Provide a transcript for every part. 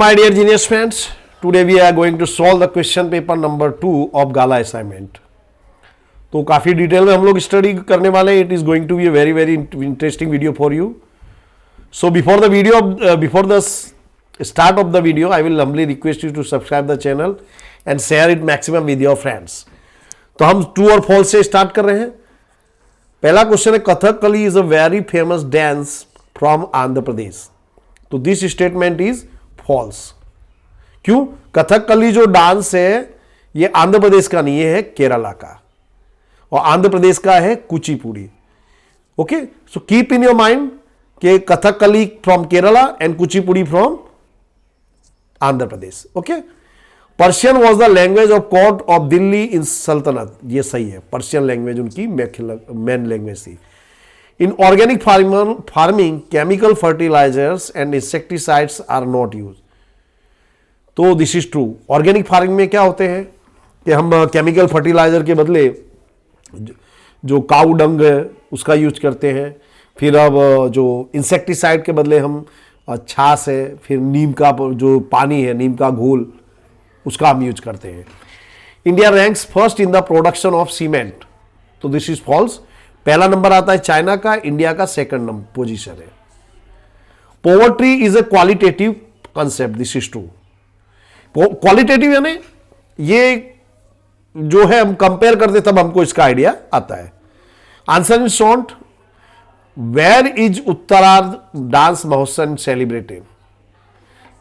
My dear genius friends, today we are going to solve the question paper number 2 of Gala assignment. तो काफ़ी detail में हम लोग study करने वाले हैं. It is going to be very very interesting video for you. So before the video, before the start of the video, I will humbly request you to subscribe the channel and share it maximum with your friends. तो हम true और false से start कर रहे हैं. पहला question है, Kathakali is a very famous dance from Andhra Pradesh. तो दिस स्टेटमेंट इज फॉल्स. क्यों? कथकली जो डांस है ये आंध्र प्रदेश का नहीं है, केरला का, और आंध्र प्रदेश का है Kuchipudi. Okay, so keep in your mind कि Kathakali from Kerala and Kuchipudi from Andhra Pradesh. Okay, Persian was the language of court of Delhi in sultanate. ये सही है, पर्शियन लैंग्वेज उनकी मेन लैंग्वेज थी. In organic farming chemical fertilisers and insecticides are not use. तो this is true. Organic farming में क्या होते हैं कि हम केमिकल फर्टिलाइजर के बदले जो काऊ डंग है उसका यूज करते हैं. फिर अब जो इंसेक्टिसाइड के बदले हम छाछ है, फिर नीम का जो पानी है, नीम का घोल, उसका हम यूज करते हैं. India ranks first in the production of cement. तो दिस इज फॉल्स. पहला नंबर आता है चाइना का, इंडिया का सेकंड नंबर पोजीशन है. Poverty is a qualitative concept. This is true. Qualitative यानी ये जो है हम कंपेयर करते तब हमको इसका आइडिया आता है. Answer is short. Where is Uttarardh dance Mahotsav celebrated.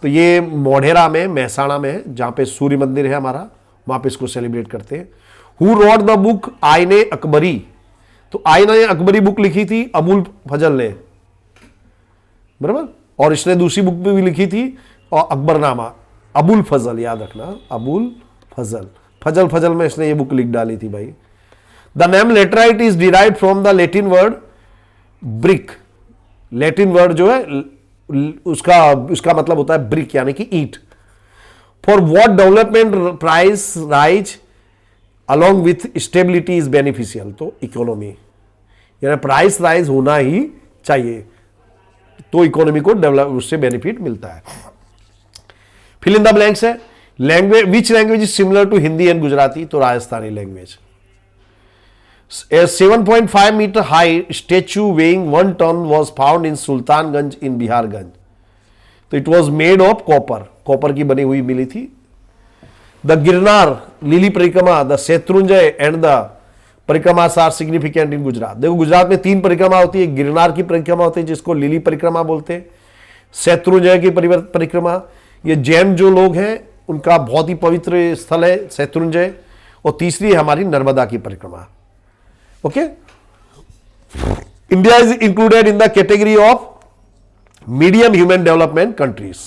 तो ये मोढेरा में, महसाणा में, जहां पे सूर्य मंदिर है हमारा, वहां पे इसको सेलिब्रेट करते हैं. हु रोट द बुक आईने अकबरी. तो आईने अकबरी बुक लिखी थी अबुल फजल ने, बराबर. और इसने दूसरी बुक भी लिखी थी और अकबरनामा. अबुल फजल, याद रखना, अबुल फजल. फजल फजल में इसने ये बुक लिख डाली थी भाई. The name laterite is derived from the Latin word brick. Latin word जो है उसका मतलब होता है ब्रिक, यानी कि ईंट. For what development price rise along with stability is beneficial. तो इकोनॉमी, यानी प्राइस राइज होना ही चाहिए तो इकोनॉमी को डेवलप, उससे बेनिफिट मिलता है. फिल इन द ब्लैंक्स है. Language, which language is similar to Hindi and Gujarati. तो Rajasthani language. A 7.5 meter high statue weighing 1 ton was found in Sultanganj in Biharganj. तो it was made of copper. Copper की बनी हुई मिली थी. The Girnar Lili Parikrama, the Shatrunjay and the parikramas are significant in Gujarat. देखो गुजरात में 3 परिक्रमा होती है. गिरनार की परिक्रमा होती है जिसको लिली परिक्रमा बोलते हैं. शत्रुंजय की परिक्रमा, ये जैन जो लोग हैं उनका बहुत ही पवित्र स्थल है शत्रुंजय. और तीसरी है हमारी नर्मदा की परिक्रमा. Okay, India is included in the category of medium human development countries.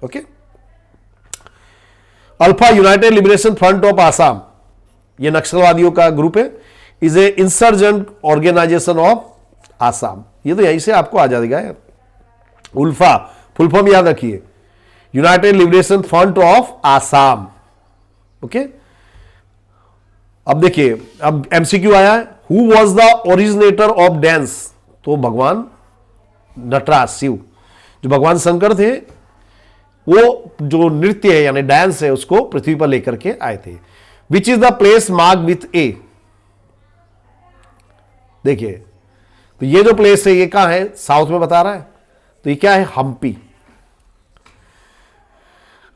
Okay, Alpha United Liberation Front of Assam, ये नक्सलवादियों का ग्रुप है, is a insurgent organization of Assam. ये तो यहीं से आपको आ जाएगा. उल्फा फुल फॉर्म याद रखिए, United liberation front of Assam. Okay, अब देखिए, अब एमसीक्यू आया है. Who was the originator of dance. तो भगवान नटराज, शिव, जो भगवान शंकर थे, वो जो नृत्य है यानी डांस है उसको पृथ्वी पर लेकर के आए थे. Which is the place mark with A. देखिए, तो ये जो प्लेस है ये कहां है, साउथ में बता रहा है. तो ये क्या है, हम्पी.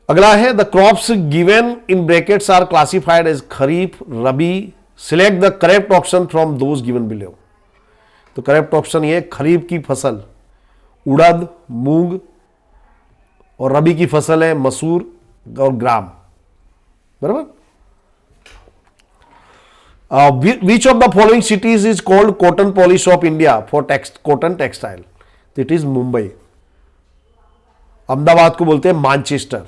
अगला है, the crops given in brackets are classified as kharif, rabi. Select the correct option from those given below. तो करेक्ट ऑप्शन ये, खरीफ की फसल उड़द, मूंग, और रबी की फसल है मसूर और ग्राम, बराबर. Which of the following cities is called cotton polish of India for cotton textile. It is Mumbai. Ahmedabad को बोलते हैं मानचेस्टर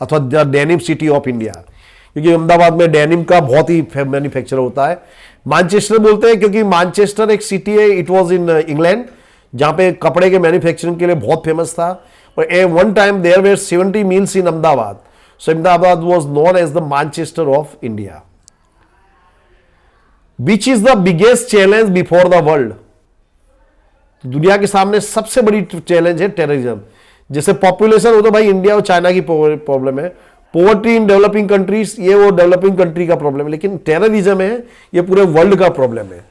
अथवा the denim city of India, क्योंकि अहमदाबाद में डेनिम का बहुत ही मैन्युफैक्चर होता है. मानचेस्टर बोलते हैं क्योंकि मानचेस्टर एक सिटी है, इट वाज इन इंग्लैंड, जहां पे कपड़े के मैन्युफैक्चरिंग के लिए बहुत फेमस था. और one time there were 70 mills in Ahmedabad. So Ahmedabad was known as the Manchester of India. Which is the biggest challenge before the world. दुनिया के सामने सबसे बड़ी चैलेंज है टेररिज्म. जैसे पॉपुलेशन, वो तो भाई इंडिया और चाइना की प्रॉब्लम है। पॉवर्टी इन डेवलपिंग कंट्रीज, ये वो डेवलपिंग कंट्री का प्रॉब्लम है। लेकिन टेररिज्म है, ये पूरे वर्ल्ड का प्रॉब्लम है,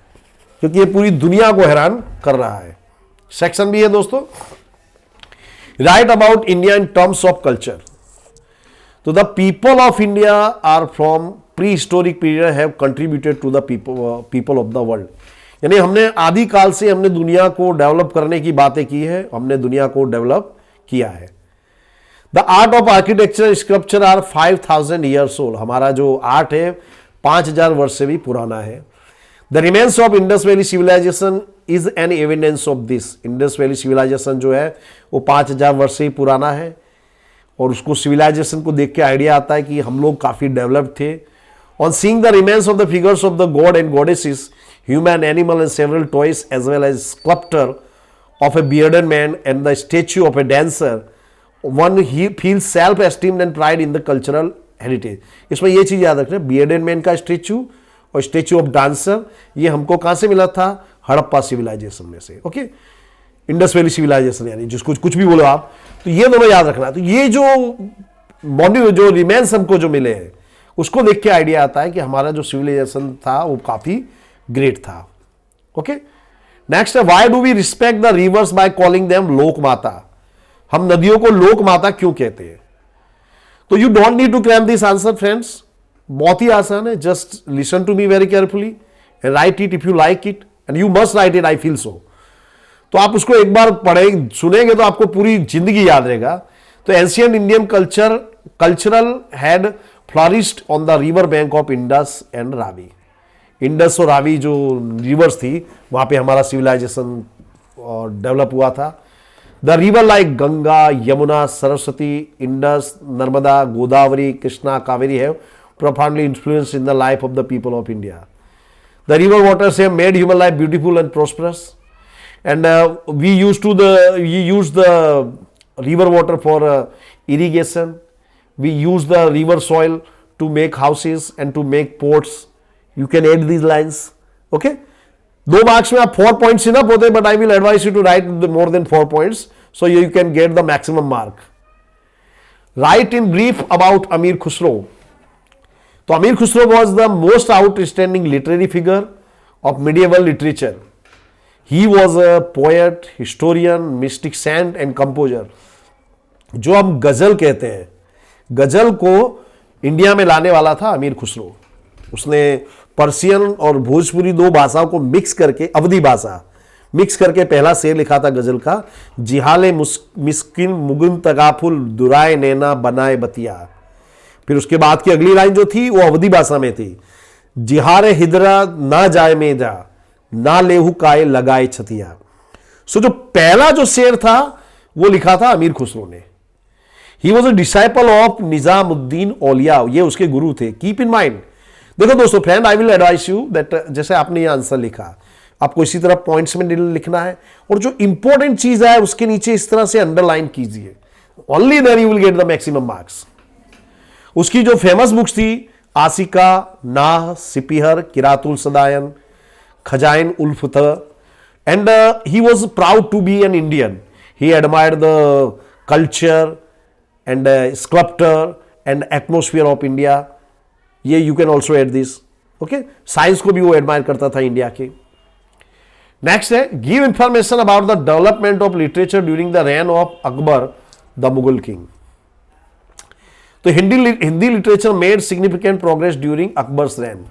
क्योंकि ये पूरी दुनिया को हैरान कर रहा है। सेक्शन भी है दोस्तों, write about India in terms of culture. तो the people of India are from prehistoric period have contributed to the people of the world. यानी हमने आदिकाल से हमने दुनिया को डेवलप करने की बातें की है, हमने दुनिया को डेवलप किया है। The art of architecture sculpture are 5000 years old. हमारा जो आर्ट है 5000 वर्ष से भी पुराना है। The remains of Indus valley civilization is an evidence of this. Indus valley civilization जो है वो 5000 वर्ष से ही पुराना है, और उसको सिविलाइजेशन को देख के आइडिया आता है कि हम लोग काफी डेवलप थे। On seeing the remains of the figures of the God and goddesses, human, animal and several toys as well as sculpture of a bearded man and the statue of a dancer, one he feels self-esteem and pride in the cultural heritage। इसमें ये चीज याद रखना, bearded man का statue और statue of dancer ये हमको कहाँ से मिला था? हड़प्पा सिविलाइजेशन में से। ओके, इंडस वैली सिविलाइजेशन, यानी जिसको कुछ भी बोलो आप, तो ये दोनों याद रखना। तो ये जो रिमेन्स हमको जो मिले हैं उसको देख के आइडिया आता है कि हमारा जो सिविलाइजेशन था वो काफी ग्रेट था। ओके, नेक्स्ट है, why do we respect the rivers by calling them लोक माता। हम नदियों को लोक माता क्यों कहते हैं? तो you don't need to cram this answer friends, बहुत ही आसान है। Just listen to me very carefully and write it if you like it, and you must write it, I feel so. तो आप उसको एक बार पढ़ेंगे, सुनेंगे तो आपको पूरी जिंदगी याद रहेगा। तो ancient Indian cultural had flourished on the river bank of Indus and Ravi. Indus और रावी जो रिवर्स थी, वहां पे हमारा सिविलाइजेशन डेवलप हुआ था। The river like Ganga, Yamuna, Saraswati, Indus, Narmada, Godavari, Krishna, Kaveri have profoundly influenced in the life of the people of India. The river waters have made human life beautiful and prosperous, and we use the river water for irrigation. We use the river soil to make houses and to make ports. You can add these lines. Okay, 2 marks में आप 4 points enough होते, but I will advise you to write more than 4 points so you can get the maximum mark. Write in brief about Amir Khusro. तो अमीर Khusro was the most outstanding literary figure of medieval literature. He was a poet, historian, mystic saint and composer. जो हम गजल कहते हैं, गजल को India में लाने वाला था अमीर खुसरो। उसने पर्शियन और भोजपुरी 2 भाषाओं को मिक्स करके, अवधी भाषा मिक्स करके पहला शेर लिखा था गजल का, जिहाले मिस्किन मुगुन तगाफुल दुराए नैना बनाए बतिया। फिर उसके बाद की अगली लाइन जो थी वो अवधी भाषा में थी, जिहारे हिदरा ना जाए में जा, ना लेहू काए लगाए छतिया। सो जो पहला जो शेर था वो लिखा था अमीर खुसरो ने। He was a disciple of Nizamuddin Auliya, ये उसके गुरु थे। कीप इन माइंड, देखो दोस्तों, friend, I will advise you that जैसे आपने ये आंसर लिखा, आपको इसी तरह पॉइंट्स में लिखना है, और जो इंपॉर्टेंट चीज है उसके नीचे इस तरह से अंडरलाइन कीजिए। Only then you will get the maximum marks. उसकी जो फेमस बुक्स थी, आसिका, नाह, सिपिहर, किरातुल सदायन, Khazain ul Futuh, and he was proud to be an Indian. He admired the culture and sculpture and atmosphere of India. ये you can also add this. Okay, science को भी वो admire करता था इंडिया के। नेक्स्ट है, give information about the development of literature during the reign of Akbar the Mughal king. तो Hindi literature made significant progress during Akbar's reign.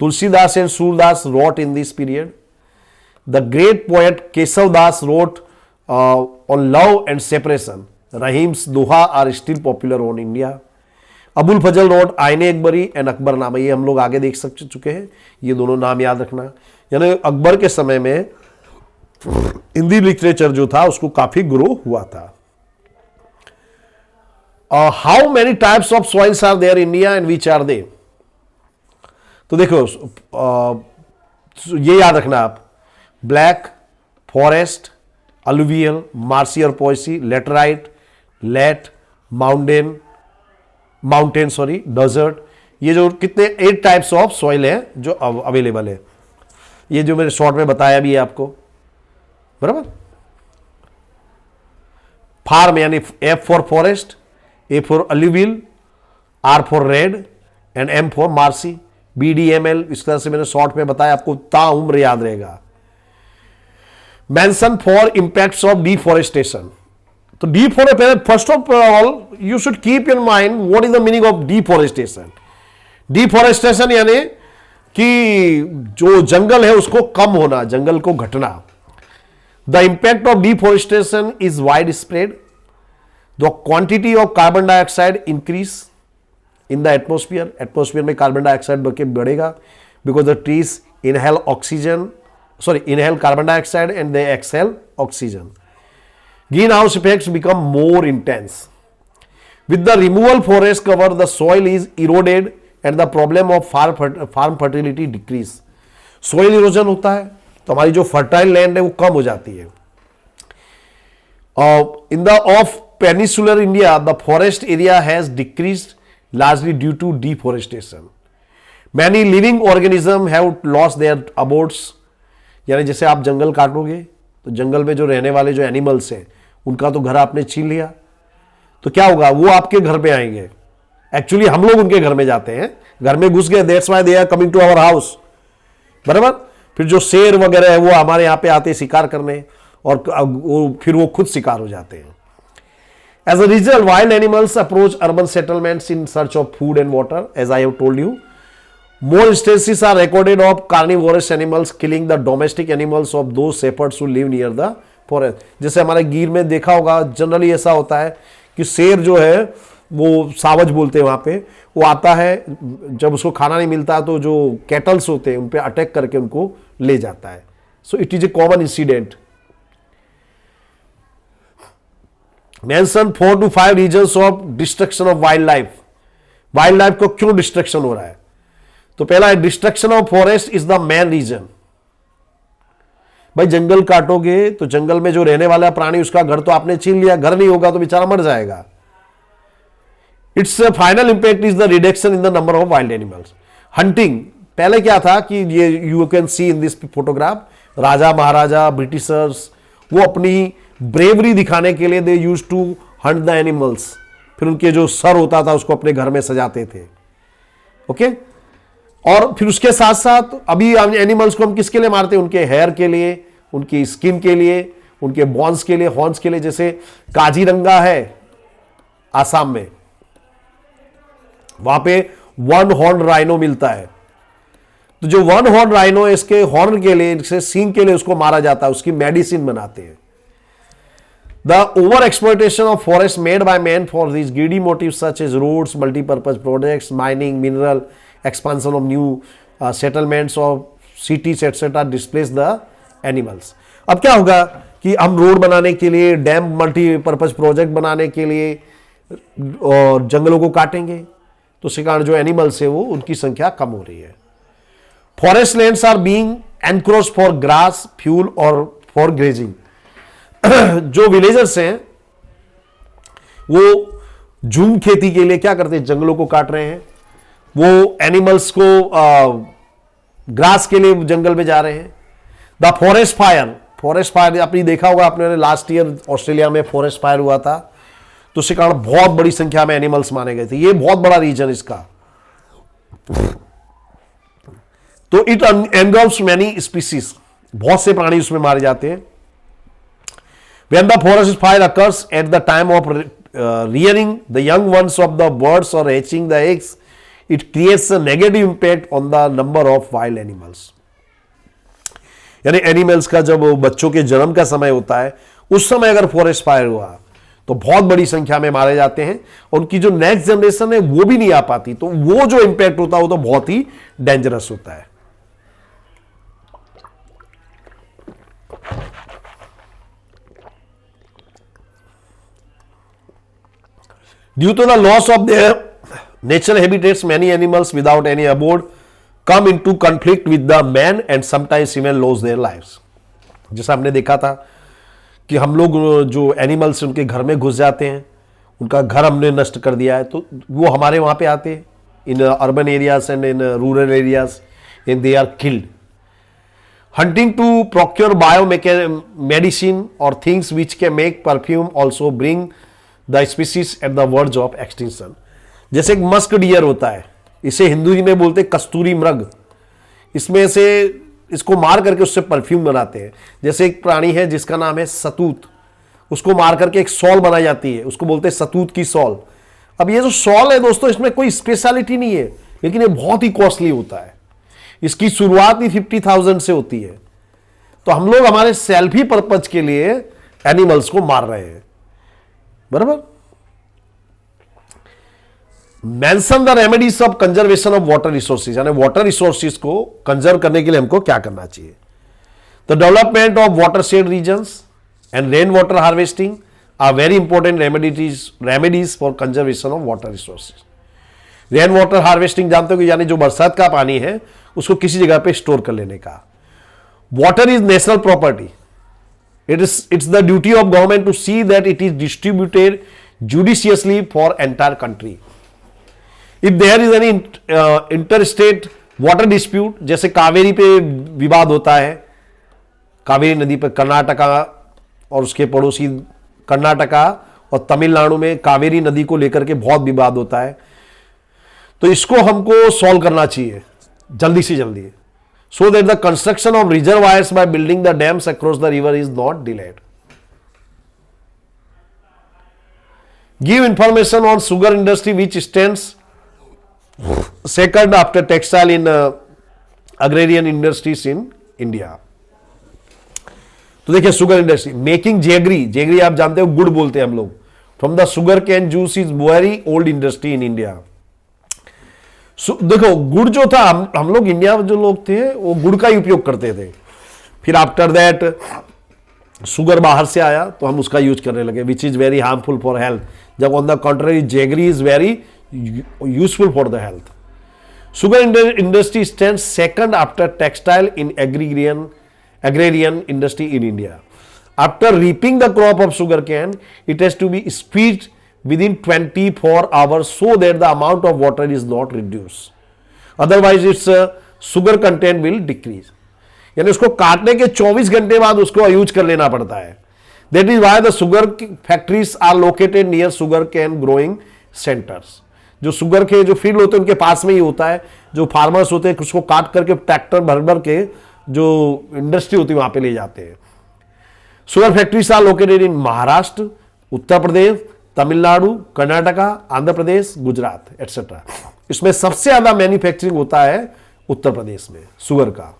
Tulsidas and Surdas wrote in this period. The great poet Kesav Das wrote on love and separation. Rahim's Doha are still popular on India. Abul Fazal wrote Aine Akbari and Akbarnama. ये हम लोग आगे देख चुके हैं, ये दोनों नाम याद रखना। यानी अकबर के समय में हिंदी लिटरेचर जो था उसको काफी ग्रो हुआ था। How many types of soils are there in India and which are they? तो देखो, ये याद रखना आप, ब्लैक, फॉरेस्ट, अलुवियल, मार्सी और peaty, laterite, late, mountain sorry, desert. ये जो कितने 8 टाइप्स ऑफ सॉइल है जो अवेलेबल है, ये जो मैंने शॉर्ट में बताया भी है आपको, बराबर। फार्म यानी F for forest, A for alluvial, R for red and M for marshy, BDML। इस तरह से मैंने शॉर्ट में बताया, आपको ताउम्र याद रहेगा। Mention four impacts of deforestation. तो deforestation, first of all you should keep in mind what is the meaning of deforestation. Deforestation यानी कि जो जंगल है उसको कम होना, जंगल को घटना। The impact of deforestation is wide spread, the quantity of carbon dioxide increase in the atmosphere. Atmosphere में carbon dioxide बढ़ेगा because the trees inhale oxygen, inhale carbon dioxide and they exhale oxygen. Greenhouse effects become more intense. With the removal forest cover, the soil is eroded and the problem of farm fertility decrease. Soil erosion होता है तो हमारी जो fertile land है वो कम हो जाती है। In the of peninsular India, the forest area has decreased largely due to deforestation. Many living organisms have lost their abodes. यानी जैसे आप जंगल काटोगे तो जंगल में जो रहने वाले जो एनिमल्स हैं उनका तो घर आपने छीन लिया, तो क्या होगा, वो आपके घर पे आएंगे। एक्चुअली हम लोग उनके घर में जाते हैं, घर में घुस गए, that's why they are coming to our house, बराबर। फिर जो शेर वगैरह है वो हमारे यहाँ पे आते हैं शिकार करने, और फिर वो खुद शिकार हो जाते हैं। As a result, wild animals approach urban settlements in search of food and water, as I have told you. More instances are recorded of carnivorous animals killing the domestic animals of those shepherds who live near the forest. जैसे हमारे गिर में देखा होगा, generally ऐसा होता है कि शेर जो है वो सावज बोलते हैं वहाँ पे, वो आता है, जब उसको खाना नहीं मिलता तो जो कैटल्स होते हैं उन पे अटैक करके उनको ले जाता है। So it is a common incident. Mention 4 to 5 reasons of destruction of wild life. Wild life को क्यों डिस्ट्रक्शन हो रहा है? तो पहला है destruction of forest is the main reason. भाई जंगल काटोगे तो जंगल में जो रहने वाला प्राणी उसका घर तो आपने छीन लिया, घर नहीं होगा तो बेचारा मर जाएगा। Its final impact is the reduction in the number of wild animals. Hunting, पहले क्या था कि ये you can see in this photograph, राजा महाराजा ब्रिटिशर्स वो अपनी ब्रेवरी दिखाने के लिए they use to hunt the animals, फिर उनके जो सर होता था उसको अपने घर में सजाते थे। ओके और फिर उसके साथ साथ अभी एनिमल्स को हम किसके लिए मारते हैं? उनके हेयर के लिए, उनकी स्किन के लिए, उनके बॉन्स के लिए, हॉर्न्स के लिए। जैसे काजीरंगा है आसाम में, वहां पे 1 हॉर्न राइनो मिलता है, तो जो 1 हॉर्न राइनो है इसके हॉर्न के लिए, इसके सींग के लिए उसको मारा जाता है, उसकी मेडिसिन बनाते हैं। The over-exploitation of forests made by man for these greedy motives such as roads, multi-purpose projects, mining, mineral expansion of new settlements of cities etc. displace the animals. अब क्या होगा कि हम रोड बनाने के लिए, डैम, मल्टीपर्पज प्रोजेक्ट बनाने के लिए और जंगलों को काटेंगे, तो इस कारण जो एनिमल्स है वो उनकी संख्या कम हो रही है। Forest lands are being encroach for grass, fuel और फॉर ग्रेजिंग। जो विलेजर्स हैं वो झूम खेती के लिए क्या करते हैं? जंगलों को काट रहे हैं, वो एनिमल्स को ग्रास के लिए जंगल में जा रहे हैं। द फॉरेस्ट फायर आपने देखा होगा, आपने लास्ट ईयर ऑस्ट्रेलिया में फॉरेस्ट फायर हुआ था, तो उसके कारण बहुत बड़ी संख्या में एनिमल्स मारे गए थे। ये बहुत बड़ा रीजन इसका। तो इट एनगल्फ्स मैनी स्पीसीज, बहुत से प्राणी उसमें मारे जाते हैं। When the forest fire occurs at the time of rearing the young ones of the birds or hatching the eggs, it creates a negative impact on the number of wild animals. यानी animals का जब बच्चों के जन्म का समय होता है, उस समय अगर फॉरेस्ट फायर हुआ तो बहुत बड़ी संख्या में मारे जाते हैं, उनकी जो नेक्स्ट जनरेशन है वो भी नहीं आ पाती, तो वो जो इंपैक्ट होता है वो तो बहुत ही डेंजरस होता है। Due to the loss of their natural habitats, many animals without any abode come into conflict with the man and sometimes even lose their lives. जैसा हमने देखा था कि हम लोग जो एनिमल्स उनके घर में घुस जाते हैं, उनका घर हमने नष्ट कर दिया है, तो वो हमारे वहाँ पे आते हैं in urban areas and in rural areas and they are killed. Hunting to procure biomedicine or things which can make perfume also bring the species at the verge of extinction. जैसे एक मस्क डियर होता है, इसे हिंदी में बोलते हैं कस्तूरी मृग, इसमें से इसको मार करके उससे परफ्यूम बनाते हैं. जैसे एक प्राणी है जिसका नाम है सतूत, उसको मार करके एक सॉल बनाई जाती है, उसको बोलते हैं सतूत की सॉल. अब ये जो सॉल है दोस्तों, इसमें कोई स्पेशलिटी नहीं है, लेकिन ये बहुत ही कॉस्टली होता है. इसकी शुरुआत ही 50,000 से होती है. तो हम लोग हमारे सेल्फी पर्पज के लिए एनिमल्स को मार रहे हैं, बराबर. Mention the remedies of conservation of water resources, यानी वाटर रिसोर्सेज को कंजर्व करने के लिए हमको क्या करना चाहिए. The development of water shed regions and rain water harvesting are very important remedies for conservation of water resources. Rain water harvesting जानते हो कि यानी जो बरसात का पानी है उसको किसी जगह पे स्टोर कर लेने का. Water is national property. It's the duty of government to see that it is distributed judiciously for entire country. If there is any interstate water dispute, जैसे कावेरी पे विवाद होता है, कावेरी नदी पर कर्नाटका और उसके पड़ोसी कर्नाटका और तमिलनाडु में कावेरी नदी को लेकर के बहुत विवाद होता है, तो इसको हमको सॉल्व करना चाहिए जल्दी से जल्दी, so that the construction of reservoirs by building the dams across the river is not delayed. Give information on sugar industry which stands second after textile in agrarian industries in India. तो देखिए sugar industry, making jaggery, jaggery आप जानते हो गुड़ बोलते हैं हम लोग, from the sugar cane juice is very old industry in India. देखो गुड़ जो था, हम लोग इंडिया में जो लोग थे वो गुड़ का ही उपयोग करते थे. फिर आफ्टर दैट शुगर बाहर से आया तो हम उसका यूज करने लगे, which is very harmful for health. जब on the contrary jaggery is very useful for the health. Sugar industry stands second after textile in agrarian industry in India. After reaping the crop of sugar cane, it has to be squeezed within 24 hours so that the amount of water is not reduced. Otherwise, its sugar content will decrease. यानी उसको काटने के 24 घंटे बाद उसको use कर लेना पड़ता है. That is why the sugar factories are located near sugar cane growing centers. जो शुगर के जो फील्ड होते हैं उनके पास में ही होता है. जो फार्मर्स होते हैं उसको काट करके ट्रैक्टर भर भर के जो इंडस्ट्री होती है वहां पे ले जाते हैं. Sugar factories are located in Maharashtra, Uttar Pradesh, Tamil Nadu, Karnataka, Andhra Pradesh, Gujarat etcetera. इसमें सबसे ज्यादा मैन्युफैक्चरिंग होता है उत्तर प्रदेश में शुगर का.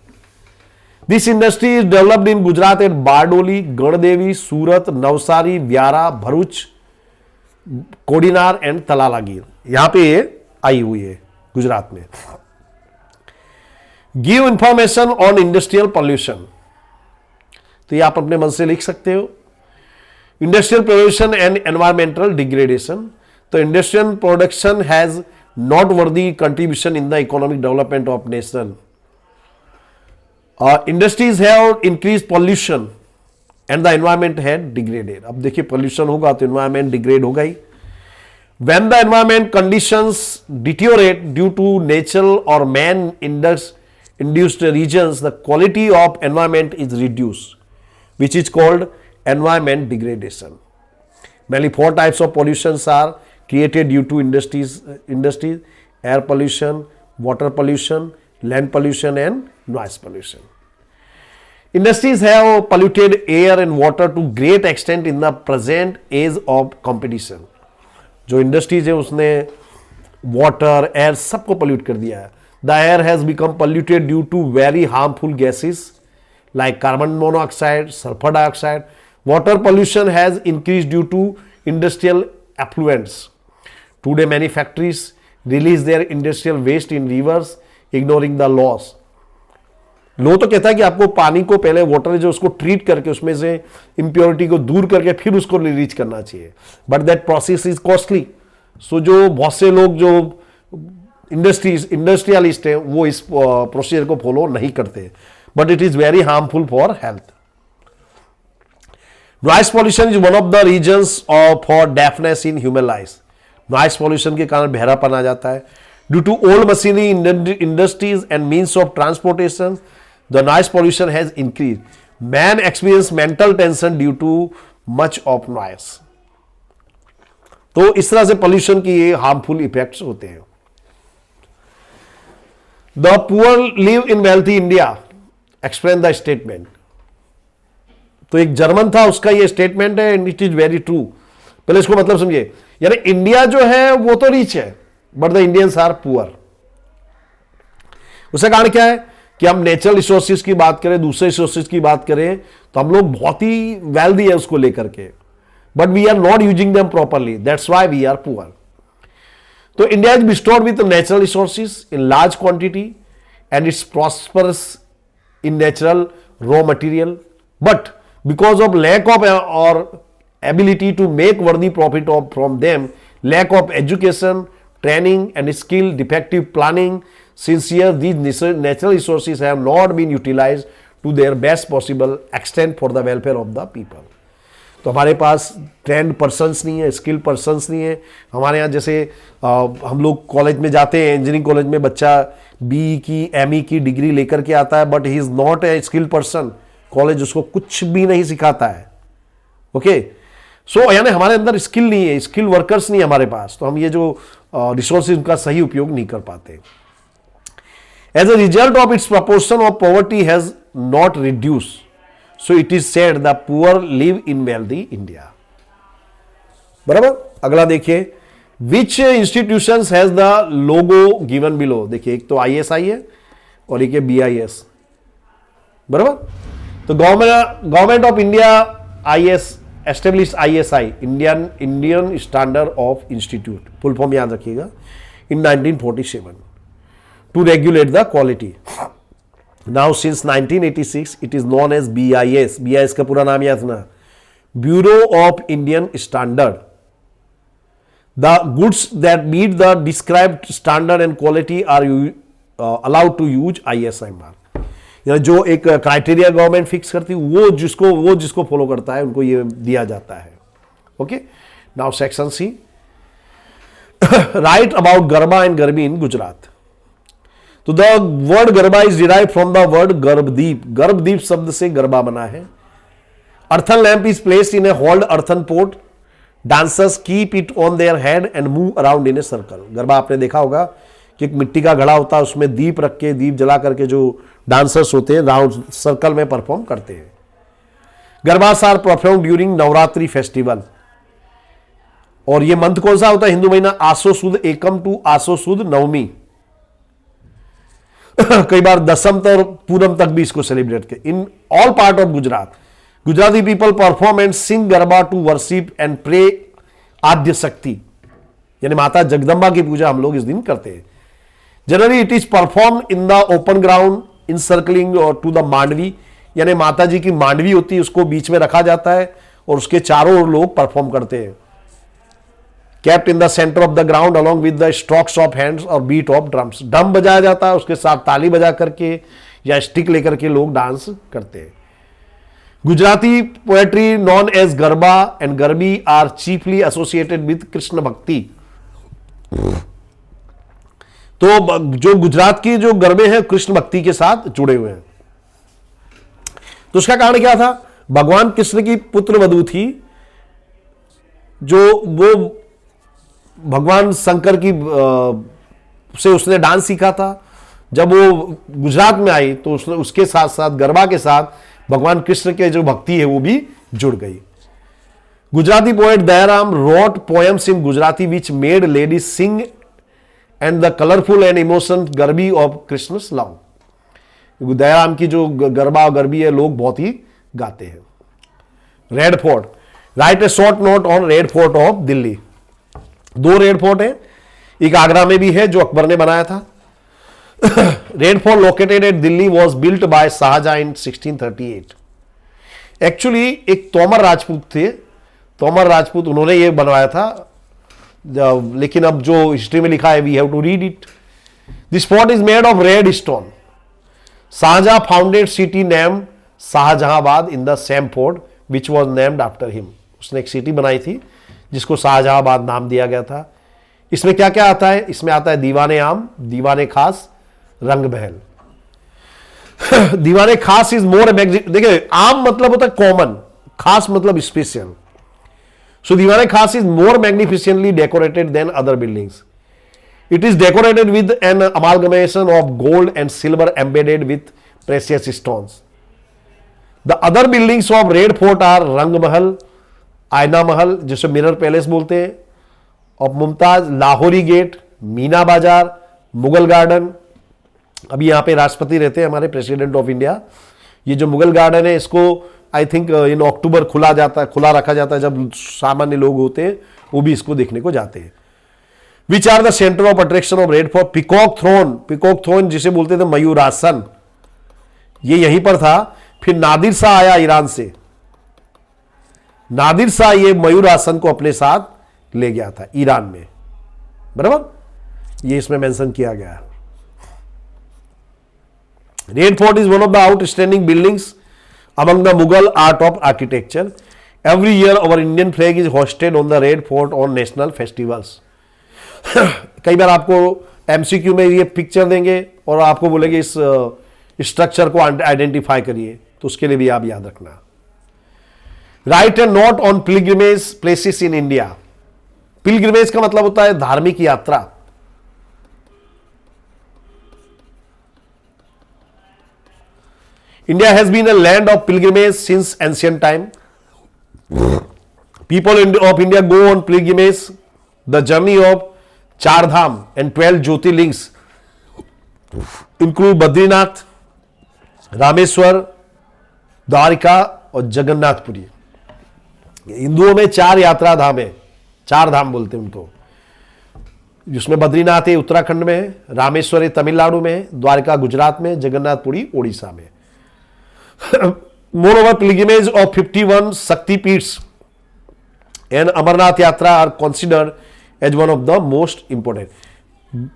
This industry is developed in Gujarat at Bardoli, Gandevi, Surat, Navsari, Vyara, Bharuch, Kodinar and Talala Gir, यहां पे ये आई हुई है गुजरात में. Give information on industrial pollution, तो ये आप अपने मन से लिख सकते हो. Industrial pollution and environmental degradation. तो industrial production has not worthy contribution in the economic development of nation. Industries have increase pollution and the environment had degraded. अब देखिए पॉल्यूशन होगा तो एनवायरमेंट डिग्रेड होगा ही. When the environment conditions deteriorate due to natural or man-induced regions, the quality of environment is reduced, which is called environment degradation. Mainly 4 types of pollutions are created due to industries: air pollution, water pollution, land pollution, and noise pollution. Industries have polluted air and water to great extent in the present age of competition. जो industries है उसने water, air सबको pollute कर दिया है. The air has become polluted due to very harmful gases like carbon monoxide, sulphur dioxide. Water pollution has increase due to industrial effluents. Today many factories release their industrial waste in rivers ignoring the laws. लो तो कहता है कि आपको पानी को पहले water जो उसको ट्रीट करके उसमें से इंप्योरिटी को दूर करके फिर उसको रिलीज करना चाहिए, but that process is costly. So जो बहुत से लोग जो इंडस्ट्रियलिस्ट हैं वो इस प्रोसीजर को फॉलो नहीं करते, but it is very harmful for health. Noise pollution is one of the reasons for deafness in human life. Noise pollution के कारण बहरापन आ जाता है. Due to old machinery, industries and means of transportation the noise pollution has increase, man experience mental tension due to much of noise. तो इस तरह से पॉल्यूशन की ये हार्मफुल इफेक्ट्स होते हैं। The poor live in wealthy India, explain the statement. तो एक जर्मन था, उसका ये स्टेटमेंट है and it is very true. पहले इसको मतलब समझिए, यानी इंडिया जो है वो तो रिच है but the Indians are poor. उसका कारण क्या है कि हम नेचुरल रिसोर्सेज की बात करें, दूसरे रिसोर्सेज की बात करें, तो हम लोग बहुत ही वेल्दी है उसको लेकर के, but we are not using them properly, that's why we are poor. तो India is bestowed with natural resources in large quantity and it's prosperous in natural raw material, but because of lack of or ability to make worthy profit from them, lack of education, training and skill, defective planning, since here these natural resources have not been utilized to their best possible extent for the welfare of the people. तो हमारे पास trend persons नहीं है, skill persons नहीं है। हमारे यहाँ जैसे हम लोग कॉलेज में जाते हैं, इंजीनियरिंग कॉलेज में बच्चा BE की ME की डिग्री लेकर के आता है, but he is not a skill person. College उसको कुछ भी नहीं सिखाता है। ओके, सो यानी हमारे अंदर स्किल नहीं है, स्किल वर्कर्स नहीं है हमारे पास, तो हम ये जो रिसोर्सेज उनका सही उपयोग नहीं कर पाते। As a result of its proportion of poverty has not reduce, so it is said the poor live in wealthy India। बराबर। अगला देखिए, which institutions has the logo given below। देखिए एक तो ISI है और एक है BIS। बराबर। तो government of India IS establish ISI, Indian standard of institute, full form याद रखिएगा, in 1947 to regulate the quality. Now since 1986 it is known as BIS। BIS का पूरा नाम याद ना, bureau of Indian standard. The goods that meet the described standard and quality are allowed to use ISI mark। यानी जो एक criteria government fix करती है वो जिसको फॉलो करता है उनको ये दिया जाता है। Okay, now section C, right about garba and garbi in Gujarat. तो the word garba is derived from the word garbhadeep. Garbhadeep शब्द से गरबा बना है। Earthen lamp is placed in a hold earthen pot, dancers keep it on their head and move around in a circle. Garba आपने देखा होगा कि एक मिट्टी का घड़ा होता है, उसमें दीप रख के, दीप जला करके जो डांसर्स होते हैं राउंड सर्कल में परफॉर्म करते हैं। Garbas are perform during Navratri festival. और ये मंथ कौन सा होता है? हिंदू महीना आसो सुद एकम टू आसो सुद नवमी। कई बार दसम और पूनम तक भी इसको सेलिब्रेट किया। In all part of Gujarat, Gujarati people perform and sing garba to worship and pray Adya Shakti, यानी माता जगदम्बा की पूजा हम लोग इस दिन करते हैं। Generally it is perform in the open ground in circling और टू द मांडवी, यानी माता जी की मांडवी होती है, उसको बीच में रखा जाता है और उसके चारों ओर लोग परफॉर्म करते हैं। Kept in the centre of the ground along with the strokes of hands और बीट ऑफ ड्रम्स। ड्रम बजाया जाता है, उसके साथ ताली बजा करके या स्टिक लेकर के लोग डांस करते हैं। Gujarati poetry known as garba and garbi are chiefly associated with Krishna bhakti. तो जो गुजरात की जो गरबे हैं कृष्ण भक्ति के साथ जुड़े हुए हैं। तो उसका कारण क्या था? भगवान कृष्ण की पुत्र वधू थी, जो वो भगवान शंकर की से उसने डांस सीखा था। जब वो गुजरात में आई तो उसने उसके साथ साथ गरबा के साथ भगवान कृष्ण के जो भक्ति है वो भी जुड़ गई। Gujarati poet Dayaram wrote poems in Gujarati which made ladies sing and the colourful and emotion garbi of Krishna's love. Dayaram की जो गरबा और गरबी है लोग बहुत ही गाते हैं। Red fort, right A short note on red fort of Delhi. दो रेड फोर्ट है, एक आगरा में भी है जो अकबर ने बनाया था। Red fort located at Delhi was built by Shahjahan in 1638। Actually एक तोमर राजपूत थे, तोमर राजपूत, उन्होंने ये बनवाया था, लेकिन अब जो हिस्ट्री में लिखा है we have to read it. This fort is made of red stone. Shahjahan founded city name Shahjahanabad in the same fort which was named after him. उसने एक सिटी बनाई थी जिसको शाहजहांबाद नाम दिया गया था। इसमें क्या क्या आता है? इसमें आता है दीवाने आम, दीवाने खास, रंग महल। दीवाने खास इज मोर, देखिए आम मतलब होता है कॉमन, खास मतलब special. So Diwane Khas is more magnificently decorated than other buildings. It is decorated with an amalgamation of gold and silver embedded with precious stones. The other buildings of Red Fort are Rang Mahal, आयना महल जिसे mirror palace बोलते हैं, और Mumtaz, Lahori gate, Meena बाजार, Mughal garden. अभी यहाँ पे राष्ट्रपति रहते हैं हमारे, प्रेसिडेंट ऑफ इंडिया. ये जो मुगल गार्डन है इसको आई थिंक इन अक्टूबर खुला रखा जाता है, जब सामान्य लोग होते हैं वो भी इसको देखने को जाते हैं. Which are the centre of attraction of red fort? Peacock throne जिसे बोलते थे मयूरासन, ये यहीं पर था. फिर नादिर शाह आया ईरान से, नादिर शाह ये मयूरासन को अपने साथ ले गया था ईरान में, बराबर, ये इसमें मेंशन किया गया. Red fort is one of the outstanding buildings among the Mughal art of architecture. Every year our Indian flag is hosted on the red fort on national festivals. कई बार आपको एमसीक्यू में ये पिक्चर देंगे और आपको बोलेंगे इस स्ट्रक्चर को आइडेंटिफाई करिए, तो उसके लिए भी आप याद रखना. Write and note on pilgrimage places in India. Pilgrimage का मतलब होता है धार्मिक यात्रा. India has been a land of pilgrimage since ancient time. People of India go on pilgrimage the journey of Chardham and 12 Jyotirlings include Badrinath, Rameshwar, Dwarika और जगन्नाथपुरी. हिंदुओं में 4 यात्रा धाम है, 4 धाम बोलते हैं उनको, जिसमें बद्रीनाथ है उत्तराखंड में है, रामेश्वर है तमिलनाडु में है, द्वारिका गुजरात में, जगन्नाथपुरी ओडिशा में. मोर ओवर पिलग्रिमेज ऑफ 51 शक्तिपीठs and Amarnath yatra are considered as one of the most important.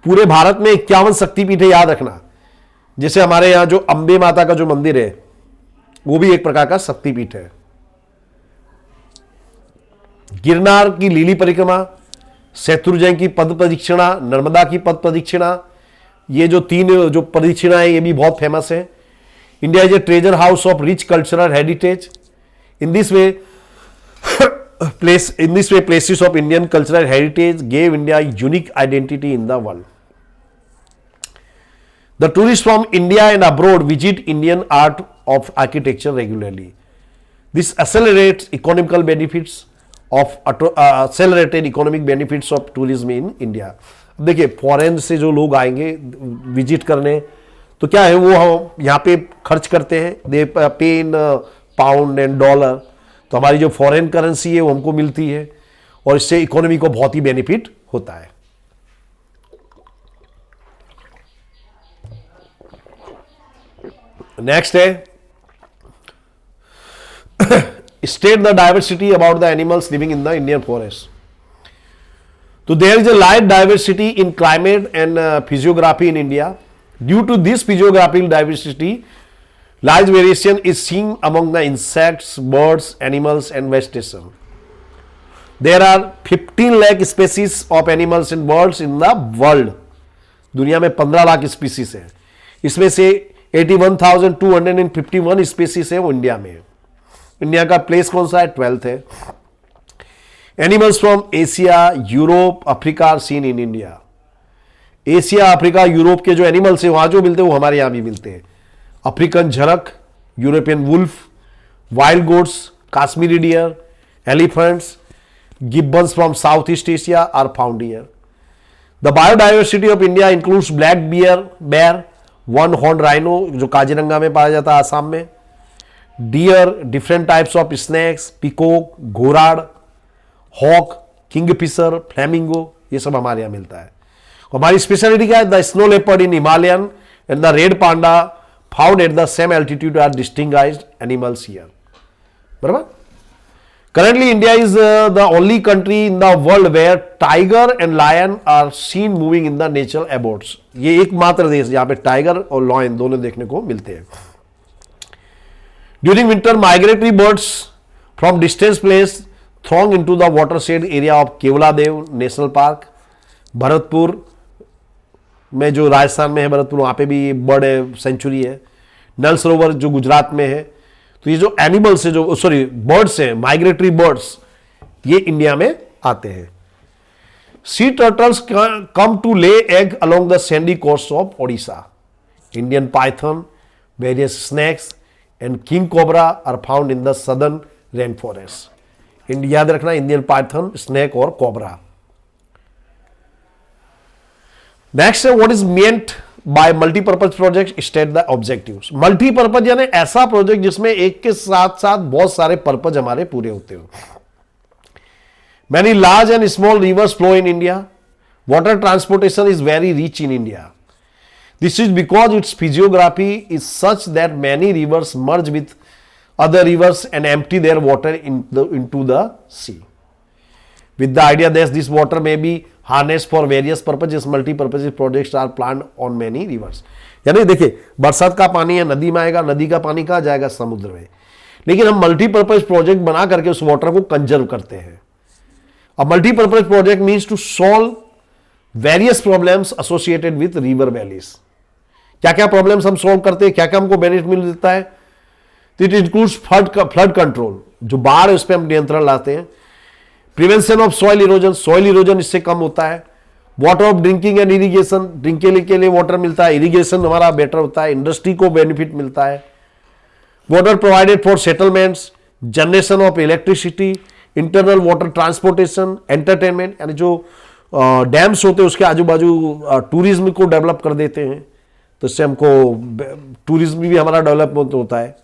पूरे भारत में 51 शक्तिपीठ है, याद रखना. जैसे हमारे यहां जो अंबे माता का जो मंदिर है वो भी एक प्रकार का शक्तिपीठ है. गिरनार की लीली परिक्रमा, शत्रुंजय की पद प्रदक्षिणा, नर्मदा की पद प्रदक्षिणा, ये जो 3 जो प्रदक्षिणा है ये भी बहुत फेमस है. India is a treasure house of rich cultural heritage. In this way places of Indian cultural heritage gave India a unique identity in the world. The tourists from India and abroad visit Indian art of architecture regularly. This accelerates economical benefits of accelerated economic benefits of tourism in India. देखिए foreign से जो लोग आएंगे visit करने, तो क्या है वो यहाँ पे खर्च करते हैं, दे पे इन पाउंड एंड डॉलर, तो हमारी जो फॉरेन करेंसी है वो हमको मिलती है और इससे इकोनॉमी को बहुत ही बेनिफिट होता है. नेक्स्ट है state the diversity about the animals living in the Indian forest. तो there is a light diversity in climate and physiography in India. Due to this physiographical diversity, large variation is seen among the insects, birds, animals and vegetation. There are 15 lakh species of animals and birds in the world. दुनिया में 15 lakh species है, इसमें से 81,251 species है वो India में. India का place कौन सा है? 12th है. Animals from Asia, Europe, Africa are seen in India. Asia, Africa, Europe के जो एनिमल्स है वहां जो मिलते हैं वो हमारे यहां भी मिलते हैं. अफ्रीकन झरक, European wolf, wild goats, Kashmiri deer, elephants, gibbons from south east Asia are found here. The biodiversity of India includes black bear, one horn rhino जो काजीरंगा में पाया जाता है आसाम में, deer, different types of snacks, peacock, घोराड, hawk, kingfisher, flamingo, ये सब हमारे यहाँ मिलता है. हमारी स्पेशलिटी क्या है? The snow leopard in Himalayan and the red panda found at the same altitude are distinguished animals here. बराबर. Currently, India is the only country in the world where tiger and lion are seen moving in the natural abodes. ये एकमात्र देश जहां पे tiger और lion दोनों देखने को मिलते हैं. During winter, migratory birds from distant place throng into the watershed area of Keoladeo national park. Bharatpur में जो राजस्थान में है भरतपुर, वहां पे भी बर्ड सेंचुरी है. नल सरोवर जो गुजरात में है। तो ये जो एनिमल्स है, जो सॉरी बर्ड्स हैं, माइग्रेटरी बर्ड्स, ये इंडिया में आते हैं। Sea turtles come to lay egg along the sandy coast of Odisha. Indian python, various snakes and king cobra are found in the southern rain forest. याद रखना, Indian python, snake और cobra. Next है what is meant by multipurpose project, state the objectives. Multipurpose यानी ऐसा project जिसमें एक के साथ साथ बहुत सारे पर्पज हमारे पूरे होते हो। Many large and small reverse flow in India. Water transportation is very rich in India. This is because its physiography is such that many rivers merge with other rivers and empty their water into the sea. With the idea that this water may be harnessed for various purposes, multi-purpose projects are planned on many rivers. यानी देखिए, बरसात का पानी है, नदी में आएगा, नदी का पानी कहाँ जाएगा? समुद्र में। लेकिन हम मल्टीपर्पज प्रोजेक्ट बना करके उस वाटर को कंजर्व करते हैं। अब multipurpose project means to solve various problems associated with river valleys. क्या क्या प्रॉब्लम्स हम सॉल्व करते हैं, क्या क्या हमको बेनिफिट मिल देता है? इट इंक्लूड्स फ्लड कंट्रोल, जो बाढ़ है उस पर हम नियंत्रण लाते हैं। Prevention of soil erosion, soil erosion इससे कम होता है। Water of drinking and irrigation, drinking के लिए वाटर मिलता है, इरिगेशन हमारा बेटर होता है, इंडस्ट्री को बेनिफिट मिलता है। Water provided for settlements, generation of electricity, internal water transportation, entertainment, यानी जो डैम्स होते हैं उसके आजू बाजू टूरिज्म को डेवलप कर देते हैं, तो इससे हमको टूरिज्म भी हमारा डेवलपमेंट होता है।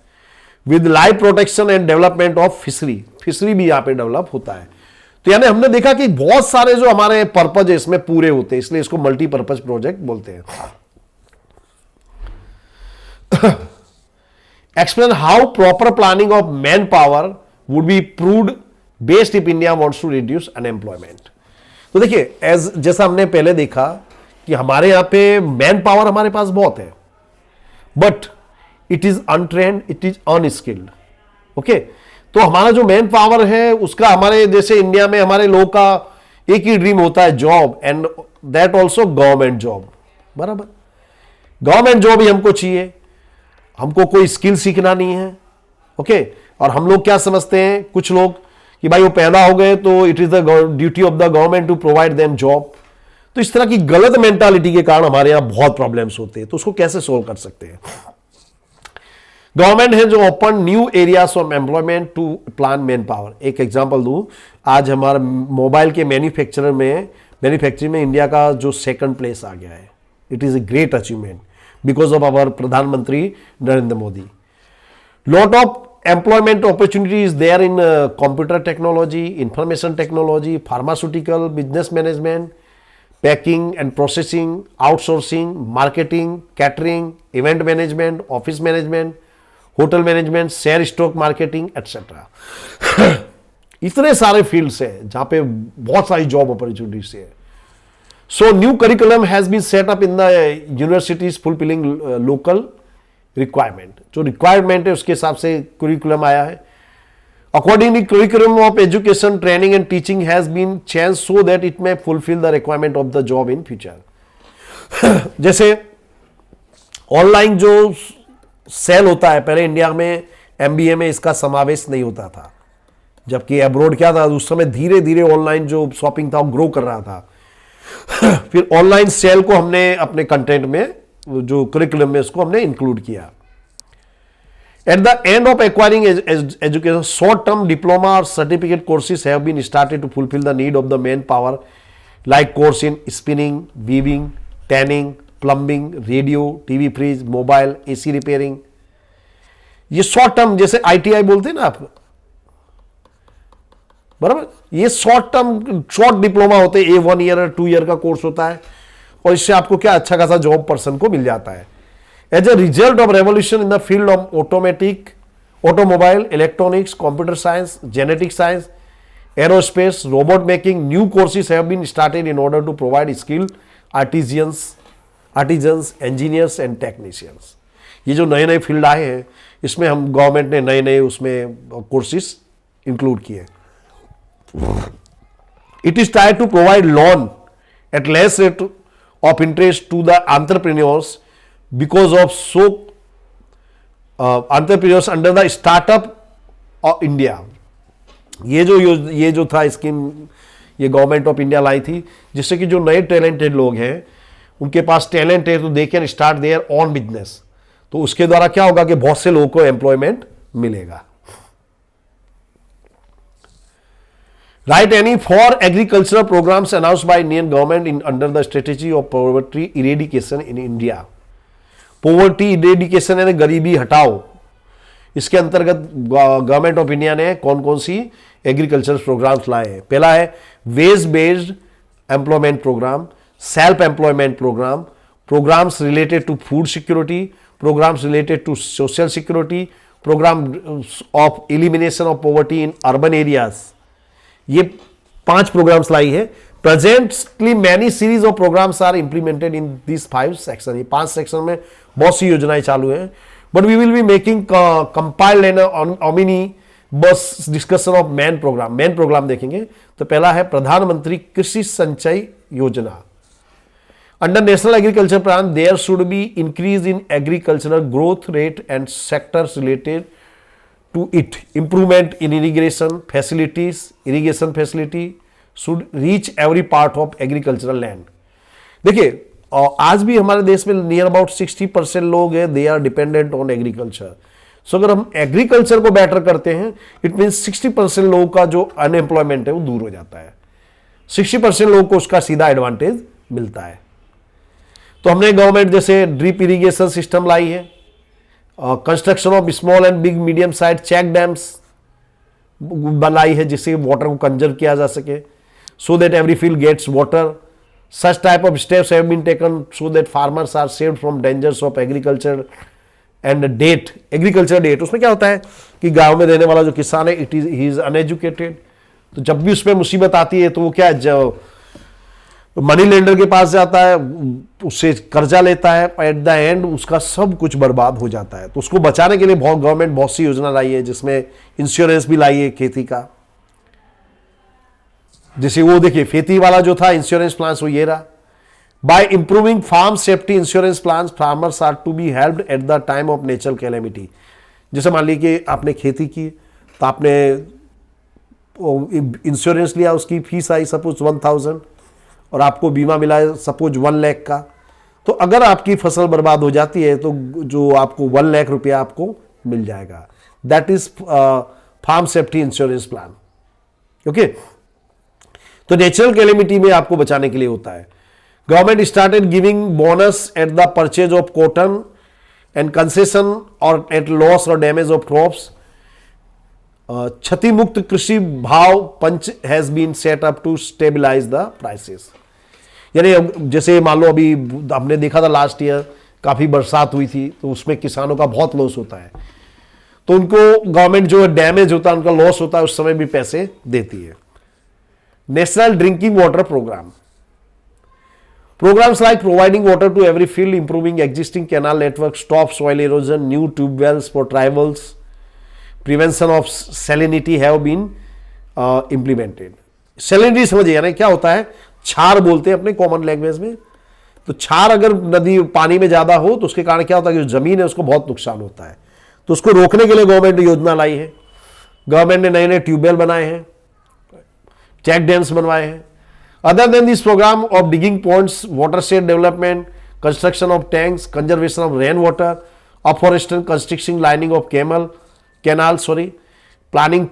With life protection and development of fishery, fishery भी यहाँ पे डेवलप होता है। तो यानी हमने देखा कि बहुत सारे जो हमारे पर्पज है इसमें पूरे होते हैं, इसलिए इसको मल्टीपर्पज प्रोजेक्ट बोलते हैं। Explain how proper planning of man power would be proved best if India wants to reduce unemployment. तो देखिए, जैसा हमने पहले देखा कि हमारे यहां पे मैन पावर हमारे पास बहुत है, but it is untrained, it is unskilled. Okay, तो हमारा जो मैन पावर है उसका, हमारे जैसे इंडिया में हमारे लोगों का एक ही ड्रीम होता है, job, and that also government job. बराबर, गवर्नमेंट जॉब ही हमको चाहिए, हमको कोई स्किल सीखना नहीं है। ओके, और हम लोग क्या समझते हैं, कुछ लोग, कि भाई वो पैदा हो गए तो it is the duty of the government to provide them job. तो इस तरह की गलत मेंटालिटी के कारण हमारे यहां बहुत प्रॉब्लम्स होते हैं। तो उसको कैसे सोल्व कर सकते हैं? गवर्नमेंट है जो open new areas of employment to plan man power. एक एग्जांपल दूं, आज हमारे मोबाइल के मैन्युफैक्चरिंग में इंडिया का जो सेकंड प्लेस आ गया है, it is a great achievement because of our प्रधानमंत्री Narendra Modi. Lot of employment opportunities there in computer technology, information technology, pharmaceutical, business management, packing and processing, outsourcing, marketing, catering, event management, office management, hotel management, share stock marketing, etc. इतने सारे fields हैं जहां पे बहुत सारी job opportunities है। So new curriculum has been set up in the universities fulfilling local requirement. जो requirement है उसके हिसाब से कुरिकुलम आया है। Accordingly curriculum of education, training and teaching has been change so that it may fulfill the requirement of the job in future. जैसे online जो sale होता है, पहले इंडिया में एमबीए में इसका समावेश नहीं होता था, जबकि अब्रॉड क्या था, उस समय धीरे धीरे ऑनलाइन जो शॉपिंग था वो ग्रो कर रहा था। फिर ऑनलाइन सेल को हमने अपने कंटेंट में, जो करिकुलम में, उसको हमने इंक्लूड किया। At the end of acquiring education, short term diploma और certificate courses have been started to fulfil the need of the man power, like course in spinning, weaving, tanning, plumbing, radio, TV, fridge, mobile, AC repairing. ये short term, जैसे ITI बोलते हैं ना आप, बराबर, ये short term, short diploma होते हैं। 1 ईयर और 2 ईयर का कोर्स होता है, और इससे आपको क्या अच्छा खासा जॉब पर्सन को मिल जाता है। As a result of revolution in the field of automobile, electronics, computer science, genetic science, aerospace, robot making, new courses have been started in order to provide skilled artisans, engineers and technicians. ये जो नए नए field आए हैं, इसमें हम government ने नए नए उसमें कोर्सेज इंक्लूड किए। It is try to provide loan at less rate of interest to the entrepreneurs because of so entrepreneurs under the startup of India. ये जो था स्कीम, ये गवर्नमेंट ऑफ इंडिया लाई थी, जिससे कि जो नए टैलेंटेड लोग हैं, उनके पास टैलेंट है तो they can start their own business. तो उसके द्वारा क्या होगा कि बहुत से लोगों को एम्प्लॉयमेंट मिलेगा। Write any four agricultural programmes announced by Indian government in under the strategy of poverty eradication in India. Poverty eradication यानी गरीबी हटाओ, इसके अंतर्गत गवर्नमेंट ऑफ इंडिया ने कौन कौन सी एग्रीकल्चर प्रोग्राम्स लाए हैं। पहला है wage based employment programme, self employment programme, programmes related to food security, programmes related to social security, programme of elimination of poverty in urban areas. ये 5 प्रोग्राम्स लाई है। Presently many series of programmes are implemented in this 5 section. ये 5 section में बहुत सी योजनाएं चालू हैं, but we will be making compiled and omnibus discussion of main programme. Main programme देखेंगे तो पहला है प्रधानमंत्री कृषि संचय योजना। Under National Agriculture Plan, there should be increase in agricultural growth rate and sectors related to it. Improvement in irrigation facility should reach every part of agricultural land. देखिए, आज भी हमारे देश में नियर अबाउट 60% लोग हैं, they are dependent on agriculture. So अगर हम एग्रीकल्चर को बेटर करते हैं, इट मीन्स 60% लोगों का जो अनएम्प्लॉयमेंट है वो दूर हो जाता है। 60% लोगों को उसका सीधा एडवांटेज मिलता है। तो हमने गवर्नमेंट जैसे ड्रिप इरिगेशन सिस्टम लाई है, construction of small and big medium size check dams बनाई है, जिससे वाटर को कंजर्व किया जा सके, so that every field gets water. Such type of steps have been taken so that farmers are saved from dangers of agriculture and debt. Agriculture debt, उसमें क्या होता है कि गांव में रहने वाला जो किसान है, ही इज अनएजुकेटेड, तो जब भी उसमें मुसीबत आती है तो वो क्या मनी लेंडर के पास जाता है, उससे कर्जा लेता है, एट द एंड उसका सब कुछ बर्बाद हो जाता है। तो उसको बचाने के लिए गवर्नमेंट बहुत सी योजना लाई है, जिसमें इंश्योरेंस भी लाई है खेती का। जैसे वो देखिए खेती वाला जो था इंश्योरेंस प्लान, वो ये रहा। By improving farm safety insurance plan, farmers are to be helped at the time of natural calamity. जैसे मान लीजिए आपने खेती की, तो आपने इंश्योरेंस लिया, उसकी फीस आई सपोज 1000 और आपको बीमा मिला है सपोज 1 लाख का। तो अगर आपकी फसल बर्बाद हो जाती है तो जो आपको 1 लाख रुपया आपको मिल जाएगा। That is farm safety insurance plan. Okay, तो नेचुरल कैलेमिटी में आपको बचाने के लिए होता है। Government started giving bonus at the purchase of cotton and concession और एट लॉस और डैमेज ऑफ क्रॉप्स। क्षति मुक्त कृषि भाव पंच has been set up to stabilise the prices. यानी जैसे मान लो अभी हमने देखा था लास्ट ईयर काफी बरसात हुई थी, तो उसमें किसानों का बहुत लॉस होता है, तो उनको गवर्नमेंट जो डैमेज होता है, उनका लॉस होता है, उस समय भी पैसे देती है। National drinking water programme, programs like providing water to every field, improving existing canal network, stop soil erosion, new tube wells for tribals, prevention of salinity have been implemented. salinity समझिए यानी क्या होता है, क्षार बोलते हैं अपने कॉमन लैंग्वेज में। तो क्षार अगर नदी पानी में ज्यादा हो तो उसके कारण क्या होता है कि जो जमीन है उसको बहुत नुकसान होता है। तो उसको रोकने के लिए गवर्नमेंट ने योजना लाई है। गवर्नमेंट ने नए नए ट्यूबवेल बनाए हैं, चेक डैम्स बनवाए हैं। Other than this program of digging ponds, watershed development, construction of tanks, conservation of rainwater, afforestation, constructing lining of canals, planting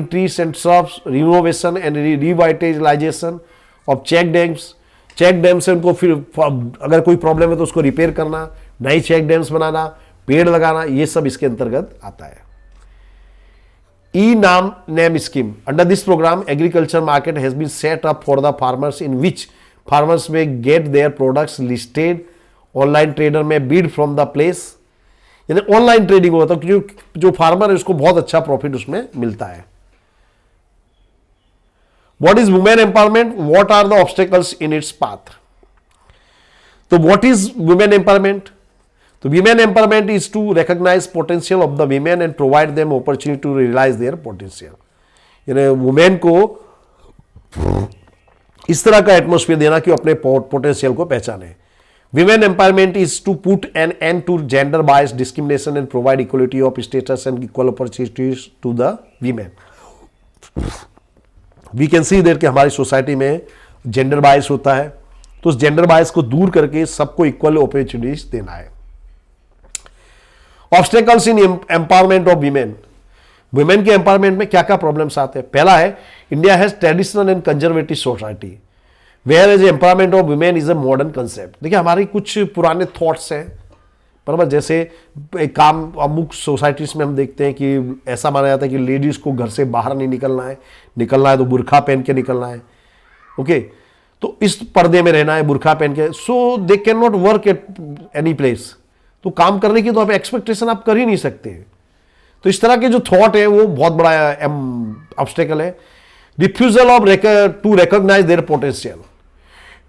trees and shrubs, renovation and revitalization of check dams. Check dam से उनको फिर अगर कोई problem है तो उसको repair करना, नई चेक डैम्स बनाना, पेड़ लगाना, ये सब इसके अंतर्गत आता है। E-NAM scheme. Under this program, agriculture market has been set up for the farmers in which farmers may get their products listed. Online trader may bid from the place. यानी online trading होता है, जो farmer है उसको बहुत अच्छा profit उसमें मिलता है। What is women empowerment? What are the obstacles in its path? तो what is women empowerment? तो women empowerment is to recognize potential of the women and provide them opportunity to realize their potential. यानी women को इस तरह का atmosphere देना कि अपने पोटेंशियल को पहचाने। Women empowerment is to put an end to gender bias discrimination and provide equality of status and equal opportunities to the women. We can see that कि हमारी सोसाइटी में जेंडर बायस होता है, तो उस जेंडर बायस को दूर करके सबको इक्वल अपॉर्चुनिटीज देना है. Obstacles in empowerment of women. Women के एम्पावरमेंट में क्या क्या प्रॉब्लम्स आते हैं. पहला है, India has traditional and conservative society whereas empowerment of women is a modern concept. देखिए, हमारी कुछ पुराने थॉट्स हैं, बराबर. जैसे एक काम अमुक सोसाइटीज में हम देखते हैं कि ऐसा माना जाता है कि लेडीज को घर से बाहर नहीं निकलना है तो बुरखा पहन के निकलना है. ओके, तो इस पर्दे में रहना है, बुरखा पहन के. So they can not work at any place. तो काम करने की तो आप एक्सपेक्टेशन आप कर ही नहीं सकते. तो इस तरह के जो थॉट है वो बहुत बड़ा ऑब्स्टेकल है. Refusal of to recognise their potential.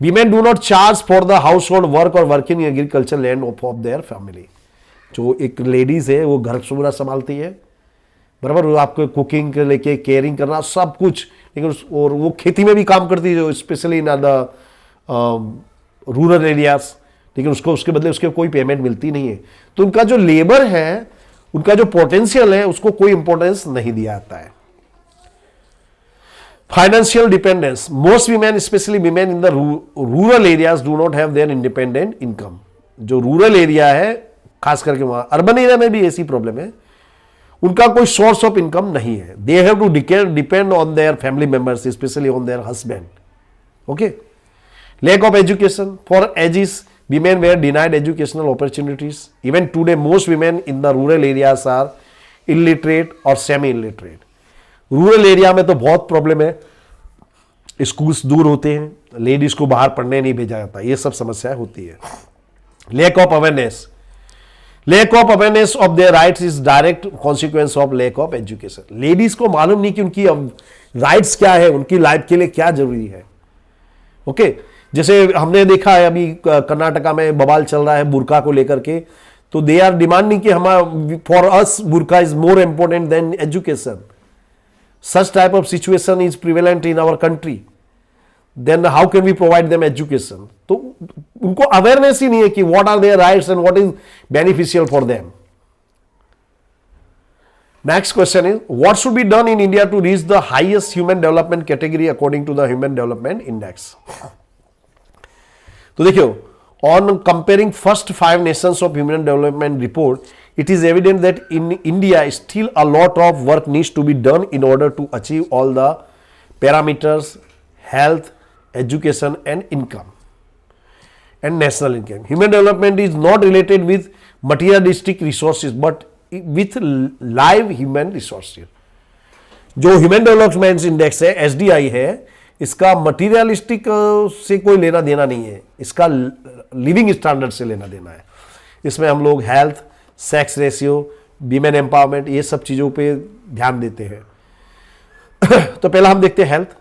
Women do not charge for the house hold work और work in agriculture land of their family. जो एक लेडीज है वो घर पूरा संभालती है, बराबर. वो आपको कुकिंग के लेके केयरिंग करना सब कुछ, लेकिन और वो खेती में भी काम करती है, जो specially in the rural areas, लेकिन उसको उसके बदले उसके कोई पेमेंट मिलती नहीं है. तो उनका जो लेबर है, उनका जो पोटेंशियल है, उसको कोई इंपॉर्टेंस नहीं दिया जाता है. Financial dependence. Most women, specially women in the rural areas, do not have their independent income. जो रूरल एरिया है, खास करके वहां, अर्बन एरिया में भी ऐसी प्रॉब्लम है, उनका कोई सोर्स ऑफ इनकम नहीं है. They have to depend on their family members, especially on their husband. Okay. Lack of education. For ages women were denied educational opportunities. Even today, most women in the rural areas are illiterate or semi-illiterate. Rural area में तो बहुत problem है, schools दूर होते हैं, ladies को बाहर पढ़ने नहीं भेजा जाता, ये सब समस्याएं होती है. Lack of awareness. Lack of awareness of their rights is direct consequence of lack of education. Ladies को मालूम नहीं कि उनकी राइट्स क्या है, उनकी लाइफ के लिए क्या जरूरी है. ओके. जैसे हमने देखा है अभी कर्नाटका में बवाल चल रहा है बुरका को लेकर के, तो दे आर डिमांडिंग कि हमारा, for us burqa is more important than education. Such type of situation is prevalent in our country. Then how can we provide them education. तो उनको अवेयरनेस ही नहीं है कि what are their rights and what is beneficial for them. Next question is, what should be done in India to reach the highest human development category according to the human development index. तो देखियो, on comparing first 5 nations of human development report, it is evident that in India still a lot of work needs to be done in order to achieve all the parameters, health, education and income and national income. Human development is not related with materialistic resources but with live human resources. जो human development index है, SDI है, इसका materialistic से कोई लेना देना नहीं है, इसका लिविंग स्टैंडर्ड से लेना देना है. इसमें हम लोग health, sex ratio, women empowerment, ये सब चीज़ों पे ध्यान देते हैं. तो पहला हम देखते हैं हेल्थ.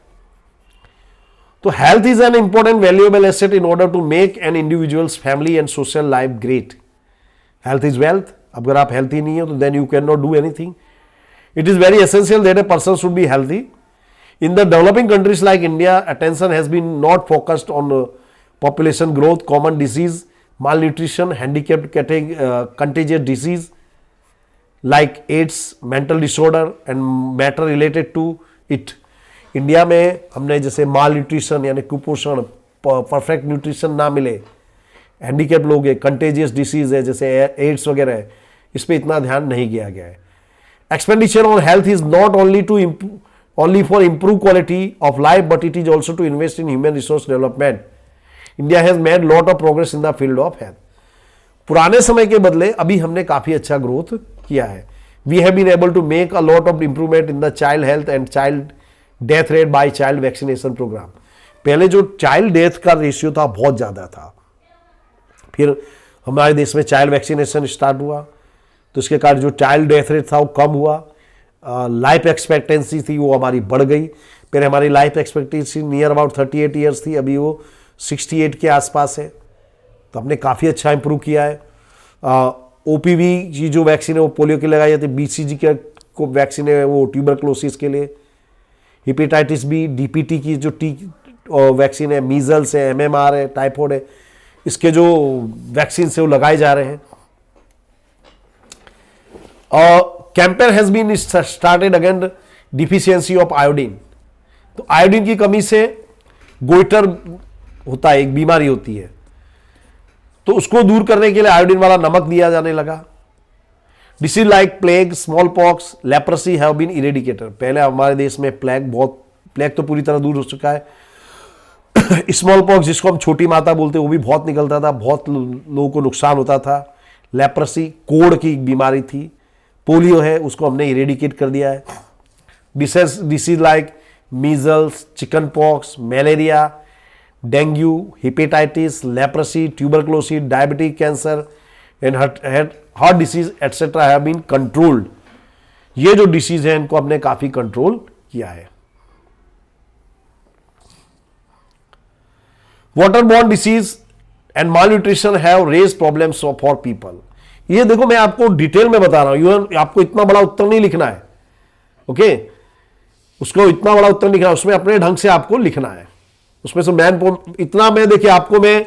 तो health is an important valuable asset in order to make an individuals family and social life great. Health is wealth. अगर आप हेल्थी नहीं हो तो then you can not do anything. It is very essential that a person should be healthy. In the developing countries like India, attention has been not focused on population growth, common disease, malnutrition, handicapped contagious disease like AIDS, mental disorder and matter related to it. India में हमने जैसे माल nutrition यानी कुपोषण, perfect nutrition ना मिले, handicap लोग है, contagious disease है जैसे एड्स वगैरह है, इस पर इतना ध्यान नहीं किया गया है. Expenditure on health is not only for improved quality of life, but it is also to invest in human resource development. India has made lot of progress in the field of health. पुराने समय के बदले अभी हमने काफी अच्छा growth किया है. We have been able to make a lot of improvement in the child health and child death rate by child vaccination program. पहले जो चाइल्ड डेथ का रेशियो था बहुत ज्यादा था, फिर हमारे देश में चाइल्ड वैक्सीनेशन स्टार्ट हुआ, तो इसके कारण जो चाइल्ड डेथ रेट था वो कम हुआ. लाइफ एक्सपेक्टेंसी थी वो हमारी बढ़ गई. पहले हमारी life expectancy near about 38 years थी, अभी वो 68 के आसपास है. तो हमने काफ़ी अच्छा इंप्रूव किया है. OPV की जो वैक्सीन है वो पोलियो की लगाई जाती है. BCG का को वैक्सीन है वो ट्यूबरक्लोसिस के लिए. हेपेटाइटिस बी, DPT की जो वैक्सीन है, मीजल्स है, MMR है, टाइफॉइड है, इसके जो वैक्सीन से वो लगाए जा रहे हैं। Campaign has been started against deficiency of iodine. तो आयोडीन की कमी से गोइटर होता है, एक बीमारी होती है, तो उसको दूर करने के लिए आयोडीन वाला नमक दिया जाने लगा। Disease like plague, smallpox, leprosy have been eradicated. पहले हमारे देश में प्लेग तो पूरी तरह दूर हो चुका है। स्मॉल पॉक्स जिसको हम छोटी माता बोलते हैं वो भी बहुत निकलता था, बहुत लोगों को नुकसान होता था। लेप्रेसी कोढ़ की बीमारी थी। पोलियो है, उसको हमने इरेडिकेट कर दिया है। Disease like measles, chickenpox, malaria, dengue, hepatitis, leprosy, tuberculosis, diabetic, cancer and heart disease et cetera have been controlled. ये जो डिसीज है इनको हमने काफी कंट्रोल किया है। Waterborne disease and malnutrition have raise problems for people. ये देखो मैं आपको डिटेल में बता रहा हूं, आपको इतना बड़ा उत्तर नहीं लिखना है, ओके उसको इतना बड़ा उत्तर लिखना है, उसमें अपने ढंग से आपको लिखना है। उसमें से इतना मैं देखिए आपको मैं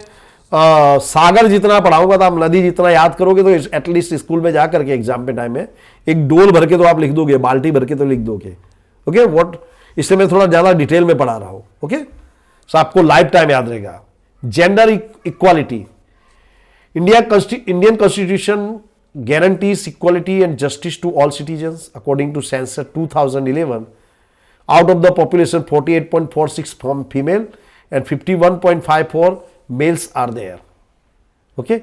सागर जितना पढ़ाऊंगा तो आप नदी जितना याद करोगे, तो एटलीस्ट स्कूल में जाकर के एग्जाम पे टाइम में एक डोल भर के तो आप लिख दोगे, बाल्टी भर के तो लिख दोगे, ओके व्हाट। इसलिए मैं थोड़ा ज्यादा डिटेल में पढ़ा रहा हूं, ओके सो आपको लाइफ टाइम याद रहेगा। Gender equality, Indian constitution guarantees equality and justice to all citizens according to census 2011. Out of the population, 48.46 from female and 51.54 males are there. Okay,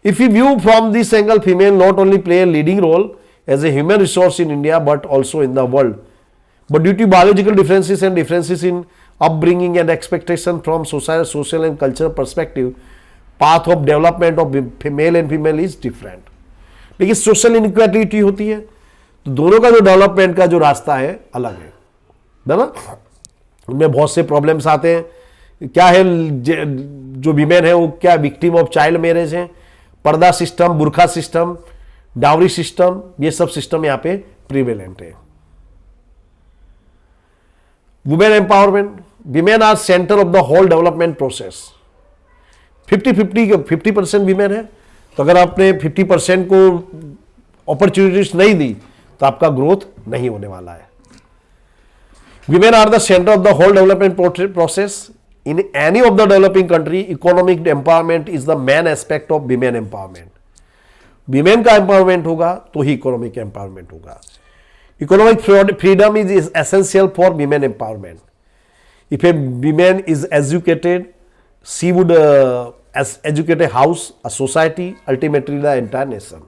if we view from this angle, female not only play a leading role as a human resource in India but also in the world. But due to biological differences and differences in upbringing and expectation from social and cultural perspective, path of development of male and female is different. लेकिन social inequality होती है तो दोनों का जो development का जो रास्ता है अलग है ना। उनमें बहुत से प्रॉब्लम्स आते हैं। क्या है, जो वीमेन है वो क्या विक्टिम ऑफ चाइल्ड मैरिज है, पर्दा सिस्टम, बुरखा सिस्टम, डाउरी सिस्टम, ये सब सिस्टम यहां पे प्रिवेलेंट है। Women empowerment, women are centre of the whole development process. 50% women है, तो अगर आपने 50% को अपॉर्चुनिटीज नहीं दी तो आपका ग्रोथ नहीं होने वाला है। Women are the center of the whole development process. In any of the developing country, economic empowerment is the main aspect of women empowerment. Women का empowerment होगा तो ही economic empowerment होगा। Economic freedom is essential for women empowerment. If a woman is educated, she would educate a house, a society, ultimately the entire nation.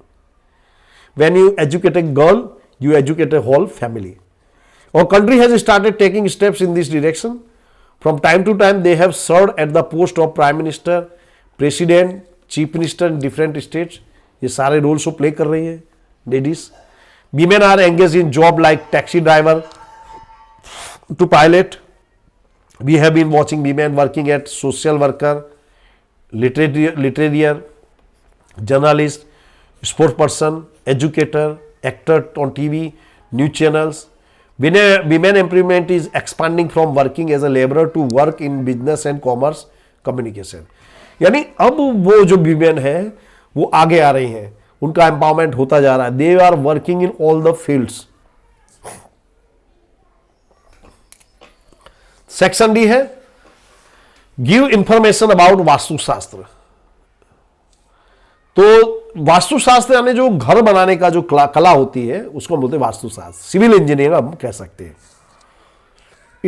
When you educate a girl, you educate a whole family. Our country has started taking steps in this direction. From time to time, they have served at the post of Prime Minister, President, Chief Minister in different states. ये सारे roles को play कर रही है ladies. Women are engaged in job like taxi driver to pilot. We have been watching women working at social worker, literary, journalist, sport person, educator, actor on TV, news channels. Women employment is expanding from working as a laborer to work in business and commerce communication. यानी अब वो जो women है वो आगे आ रही हैं, उनका एम्पावरमेंट होता जा रहा है। They are working in all the fields. Section D है गिव इंफॉर्मेशन अबाउट वास्तुशास्त्र। तो वास्तुशास्त्र यानी जो घर बनाने का जो कला होती है उसको बोलते हैं वास्तुशास्त्र, सिविल इंजीनियर हम कह सकते हैं।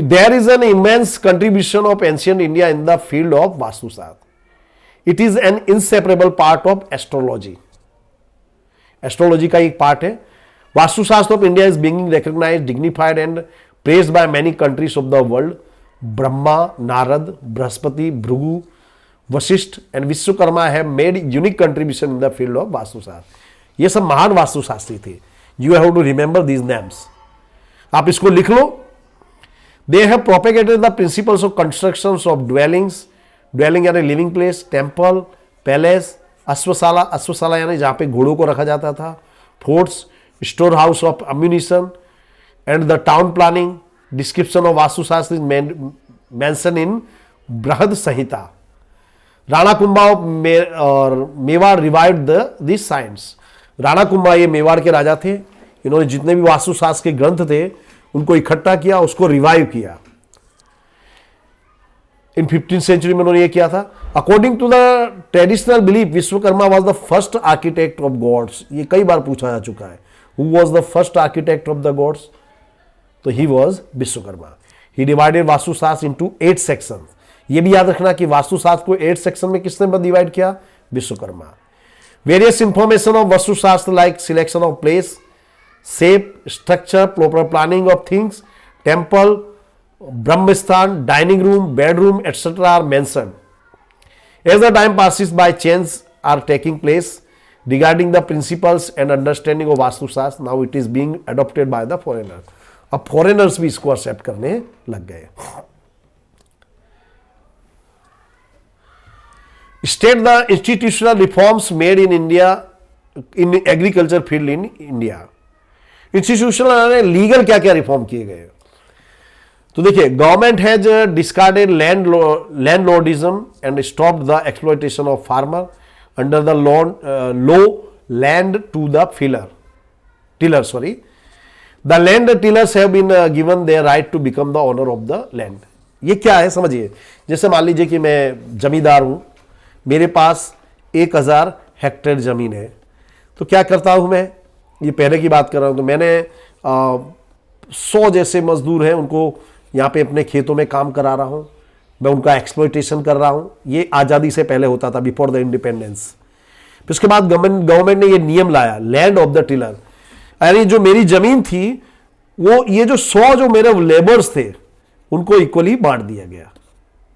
There is an immense contribution of ancient India in the field of Vastushastra. It is an inseparable part of astrology. Astrology का एक पार्ट है। Vastushastra of India is being recognised, dignified and praised by many countries of the world. Brahma, Narad, Brihaspati, Bhrigu, Vashishtha and Vishwakarma have made unique contribution in the field of Vastushastra. ये सब महान वास्तुशास्त्री थे। You have to remember these names. आप इसको लिख लो। They have propagated the principles of construction of dwellings, dwelling यानी living place, temple, palace, ashvashala, अश्वशाला यानी जहां पे घोड़ों को रखा जाता था, forts, store house of ammunition and the town planning. Description of Vastushastra is mention in Brihad Samhita. Rana Kumbha और Mewar revived this science. Rana Kumbha ये मेवाड़ के राजा थे, इन्होंने जितने भी वास्तुशास्त्र के ग्रंथ थे उनको इकट्ठा किया, उसको रिवाइव किया। इन 15th सेंचुरी में उन्होंने ये किया था। According to the traditional belief Vishwakarma was the first architect of gods. ये कई बार पूछा जा चुका है, who was the first architect of the gods? तो he was Vishwakarma. He divided Vastushastra into 8 section. ये भी याद रखना कि वास्तुशास्त्र को 8 सेक्शन में किसने डिवाइड किया? Vishwakarma. Various information of Vastushastra like selection of place, shape, structure, proper planning of things, temple, Brahmasthan, dining room, bedroom, etc. are mentioned. As the time passes by, changes are taking place regarding the principles and understanding of Vastu Shastra. Now it is being adopted by the foreigner. अब foreigners भी इसको accept करने लग गए। State the institutional reforms made in India in agriculture field in India. Institutional legal क्या क्या reform किए गए? तो देखिए, government has discarded landlordism and stopped the exploitation of farmer under the law land to the tiller sorry the land tillers have been given their right to become the owner of the land. ये क्या है समझिए, जैसे मान लीजिए कि मैं जमींदार हूं, मेरे पास 1000 हेक्टेयर जमीन है, तो क्या करता हूं मैं, ये पहले की बात कर रहा हूं, तो मैंने 100 जैसे मजदूर हैं उनको यहाँ पे अपने खेतों में काम करा रहा हूँ, मैं उनका एक्सप्लॉयटेशन कर रहा हूँ। ये आज़ादी से पहले होता था, बिफोर द इंडिपेंडेंस। फिर उसके बाद गवर्नमेंट ने ये नियम लाया, लैंड ऑफ द टिलर, यानी जो मेरी जमीन थी वो ये जो 100 जो मेरे लेबर्स थे उनको इक्वली बांट दिया गया,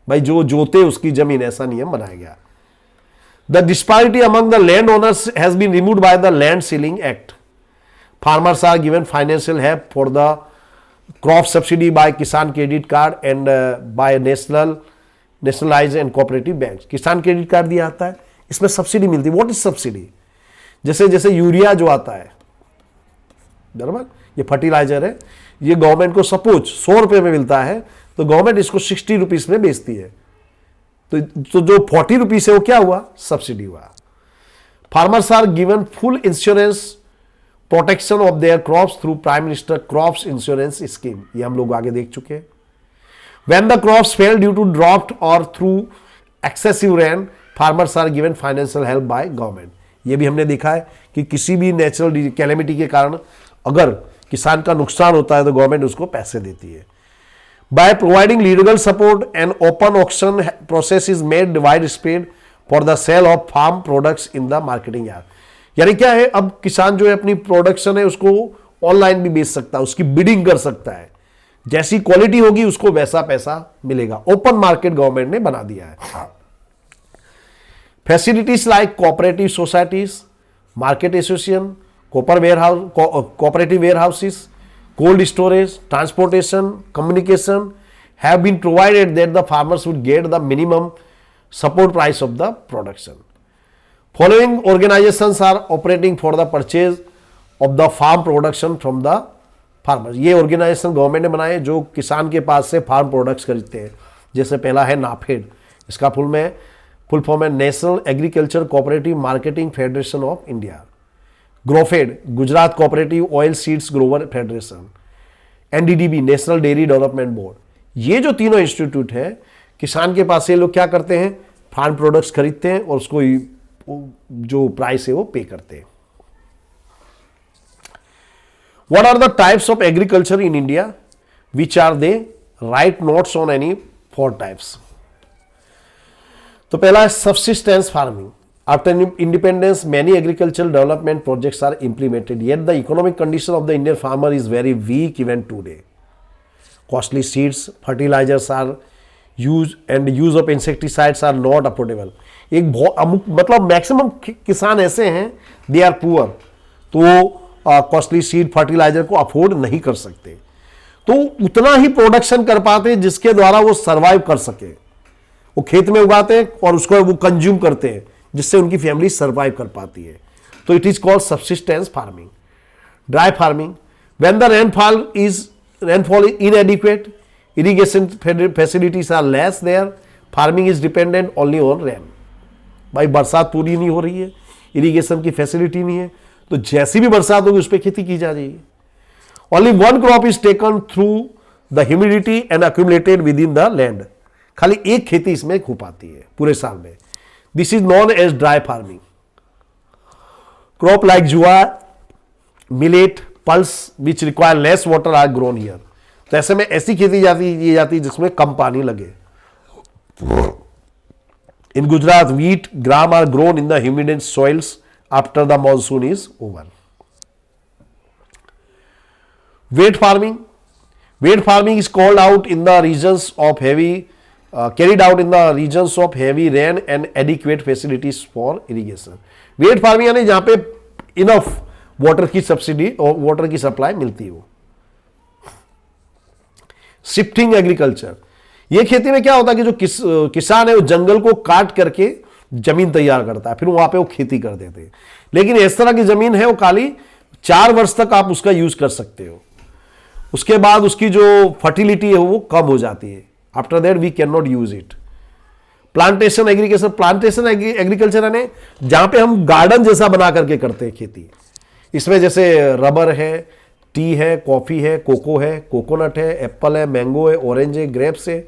भाई जो जोते उसकी जमीन, ऐसा नियम बनाया गया। The disparity among the land owners has been removed by the land ceiling act. Farmers are given financial help for the crop subsidy by Kisan credit card and by nationalised and cooperative bank. Kisan credit card दिया जाता है, इसमें subsidy मिलती है। What is subsidy? जैसे जैसे urea जो आता है, बराबर, ये फर्टिलाइजर है, ये गवर्नमेंट को सपोज 100 रुपए में मिलता है, तो गवर्नमेंट इसको 60 रुपीज में बेचती है, तो जो 40 रुपीज है वो क्या हुआ? सब्सिडी हुआ। Farmers are given full insurance protection of their crops through prime minister crops insurance scheme, ये हम लोग आगे देख चुके हैं। When the crops fail due to drought और through excessive rain, farmers are given financial help by government. ये भी हमने देखा है कि किसी भी नेचुरल कैलेमिटी के कारण अगर किसान का नुकसान होता है तो गवर्नमेंट उसको पैसे देती है। By providing legal support and open auction process is made widespread for the sale of farm products in the marketing yard. यानी क्या है, अब किसान जो है अपनी प्रोडक्शन है उसको ऑनलाइन भी बेच सकता है, उसकी बिडिंग कर सकता है, जैसी क्वालिटी होगी उसको वैसा पैसा मिलेगा। ओपन मार्केट गवर्नमेंट ने बना दिया है। Facilities like cooperative societies, market association, cooperative warehouses, cold storage, transportation, communication have been provided that the farmers would get the minimum support price of the production. Following organizations are operating for the purchase of the farm production from the farmers। ये organisation government ने बनाए जो किसान के पास से farm products खरीदते हैं। जैसे पहला है नाफेड, इसका फुल फॉर्म है national agriculture cooperative marketing federation of India. GROFED, Gujarat cooperative oil seeds grower federation. NDDB, national dairy development board. ये जो तीनों इंस्टीट्यूट है, किसान के पास से लोग क्या करते हैं, फार्म प्रोडक्ट्स खरीदते हैं और उसको जो प्राइस है वो पे करते हैं। What are the types of agriculture in India? Which are they? Write notes on any 4 types. तो पहला है subsistence farming. After independence, many agricultural development projects are implemented. Yet the economic condition of the Indian farmer is very weak even today. Costly seeds, fertilizers are used and use of insecticides are not affordable. एक मतलब maximum किसान ऐसे हैं, they are poor, तो costly seed fertiliser को afford नहीं कर सकते, तो उतना ही प्रोडक्शन कर पाते हैं जिसके द्वारा वो सरवाइव कर सके। वो खेत में उगाते हैं और उसको वो कंज्यूम करते हैं जिससे उनकी फैमिली सरवाइव कर पाती है, तो it is called subsistence farming. Dry farming, when the rainfall is इनएडिक्वेट, irrigation facilities are less there, farming is dependent only on rain। भाई बरसात पूरी नहीं हो रही है, इरिगेशन की फैसिलिटी नहीं है, तो जैसी भी बरसात होगी उस पर खेती की जा रही है। Only one crop is taken through the humidity and accumulated with in the land. खाली एक खेती इसमें हो पाती है पूरे साल में। This is known as dry farming. Crop like jowar, millet, pulse which require less water are grown here. तो ऐसे में ऐसी खेती की जाती है जिसमें कम पानी लगे। इन Gujarat wheat, gram are grown in the humid soils after the monsoon is over. Wheat farming. Wheat farming is called out in the regions of carried out in the regions of heavy rain and adequate facilities for irrigation. Wheat farming यानी जहां पे enough water की subsidy और water की supply मिलती हो। Shifting agriculture, ये खेती में क्या होता है कि जो किसान है वो जंगल को काट करके जमीन तैयार करता है, फिर वहां पे वो खेती कर देते हैं। लेकिन इस तरह की जमीन है वो खाली 4 वर्ष तक आप उसका यूज कर सकते हो, उसके बाद उसकी जो फर्टिलिटी है वो कम हो जाती है। After that we can not use it. Plantation agriculture, plantation agriculture यानी जहां पे हम गार्डन जैसा बना करके करते हैं खेती। इसमें जैसे रबर है, टी है, कॉफी है, कोको है, कोकोनट है, एप्पल है, मैंगो है, ऑरेंज है, ग्रेप्स है,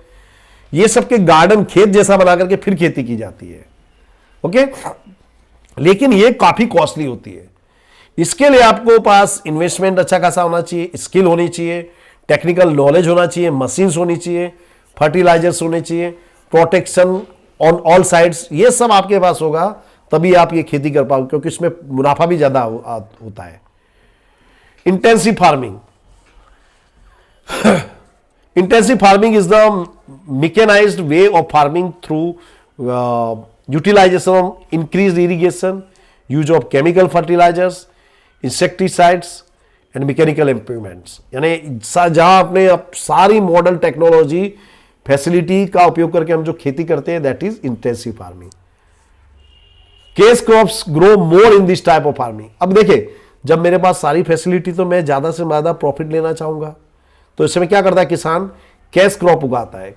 ये सब के गार्डन खेत जैसा बना करके फिर खेती की जाती है। ओके, लेकिन ये काफी कॉस्टली होती है। इसके लिए आपको पास इन्वेस्टमेंट अच्छा खासा होना चाहिए, स्किल होनी चाहिए, टेक्निकल नॉलेज होना चाहिए, मशीन्स होनी चाहिए, फर्टिलाइजर्स होने चाहिए, प्रोटेक्शन ऑन ऑल साइड्स, ये सब आपके पास होगा तभी आप ये खेती कर पाओगे, क्योंकि इसमें मुनाफा भी ज्यादा होता है। Intensive farming, intensive farming is the mechanized way of farming through utilization of increased irrigation, use of chemical fertilizers, insecticides and mechanical improvements। यानी जहां आपने सारी मॉडर्न टेक्नोलॉजी फैसिलिटी का उपयोग करके हम जो खेती करते हैं, that is intensive farming. Case crops grow more in this type of farming. अब देखिए, जब मेरे पास सारी फैसिलिटी तो मैं ज्यादा से ज्यादा प्रॉफिट लेना चाहूंगा, तो इस समय क्या करता है किसान, कैश क्रॉप उगाता है।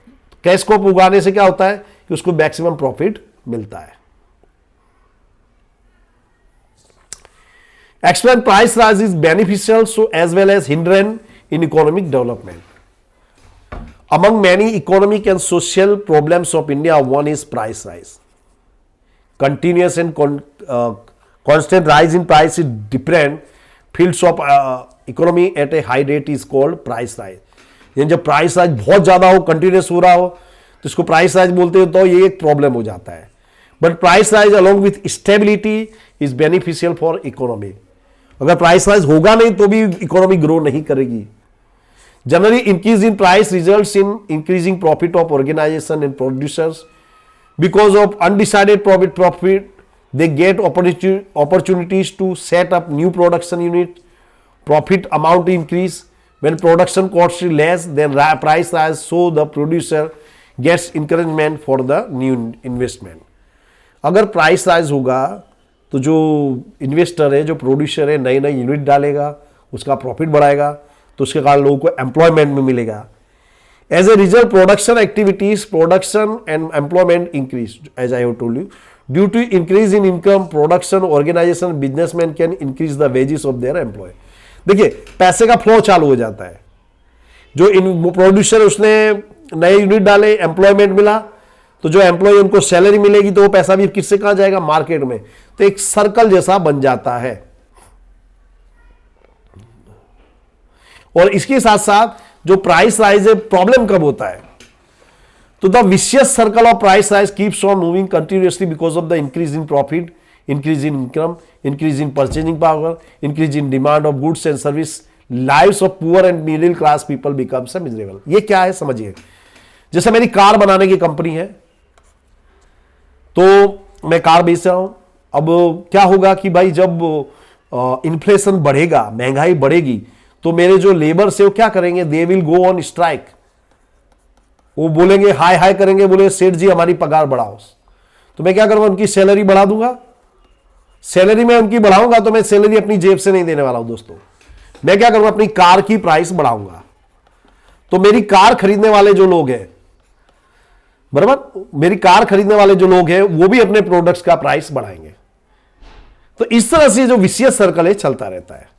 कैश क्रॉप उगाने से क्या होता है कि उसको मैक्सिमम प्रॉफिट मिलता है। Explain price rise is beneficial so as well as hindrance in economic development. Among many economic and social problems of India, one is price rise. Continuous and constant rise in price in different fields of economy at a high rate is called price rise। यानी जब price rise बहुत ज्यादा हो, continuous हो रहा हो, तो इसको प्राइस राइज बोलते हो, तो ये एक प्रॉब्लम हो जाता है। But price rise along with stability is beneficial for economy. अगर प्राइस राइज होगा नहीं तो भी इकोनॉमी ग्रो नहीं करेगी। Generally increase in price results in increasing profit of organisation and producers because of undecided profit. They get opportunities to set up new production unit, profit amount increase. When production cost is less, then price rise, so the producer gets encouragement for the new investment। अगर price rise होगा तो जो investor है, जो producer है, नई नई unit डालेगा, उसका प्रॉफिट बढ़ाएगा, तो उसके कारण लोगों को एम्प्लॉयमेंट में मिलेगा। As a result production activities, production and employment increase. As I have told you, due to increase in income, production, organization, businessmen can increase the wages of their employee। देखिए, पैसे का फ्लो चालू हो जाता है। जो प्रोड्यूसर, उसने नए यूनिट डाले, एम्प्लॉयमेंट मिला, तो जो एम्प्लॉय उनको सैलरी मिलेगी, तो वो पैसा भी किससे कहां जाएगा, मार्केट में। तो एक सर्कल जैसा बन जाता है। और इसके साथ साथ जो प्राइस राइज है, प्रॉब्लम कब होता है, तो the vicious circle of price rise keeps on moving continuously because of the increase in profit, increase in income, increase in purchasing power, increase in demand of goods and service। Lives of poor and middle class people becomes miserable। ये क्या है समझिए। जैसे मेरी car बनाने की company है, तो मैं कार बेच रहा हूं। अब क्या होगा कि भाई जब इन्फ्लेशन बढ़ेगा, महंगाई बढ़ेगी, तो मेरे जो लेबर से वो क्या करेंगे, they will go on strike. वो बोलेंगे, हाय हाय करेंगे, बोले सेठ जी हमारी पगार बढ़ाओ। तो मैं क्या करूंगा, उनकी सैलरी बढ़ा दूंगा। सैलरी में उनकी बढ़ाऊंगा तो मैं सैलरी अपनी जेब से नहीं देने वाला हूं दोस्तों। मैं क्या करूंगा, अपनी कार की प्राइस बढ़ाऊंगा। तो मेरी कार खरीदने वाले जो लोग हैं, बराबर, मेरी कार खरीदने वाले जो लोग हैं वो भी अपने प्रोडक्ट्स का प्राइस बढ़ाएंगे। तो इस तरह से जो विशियस सर्कल है चलता रहता है।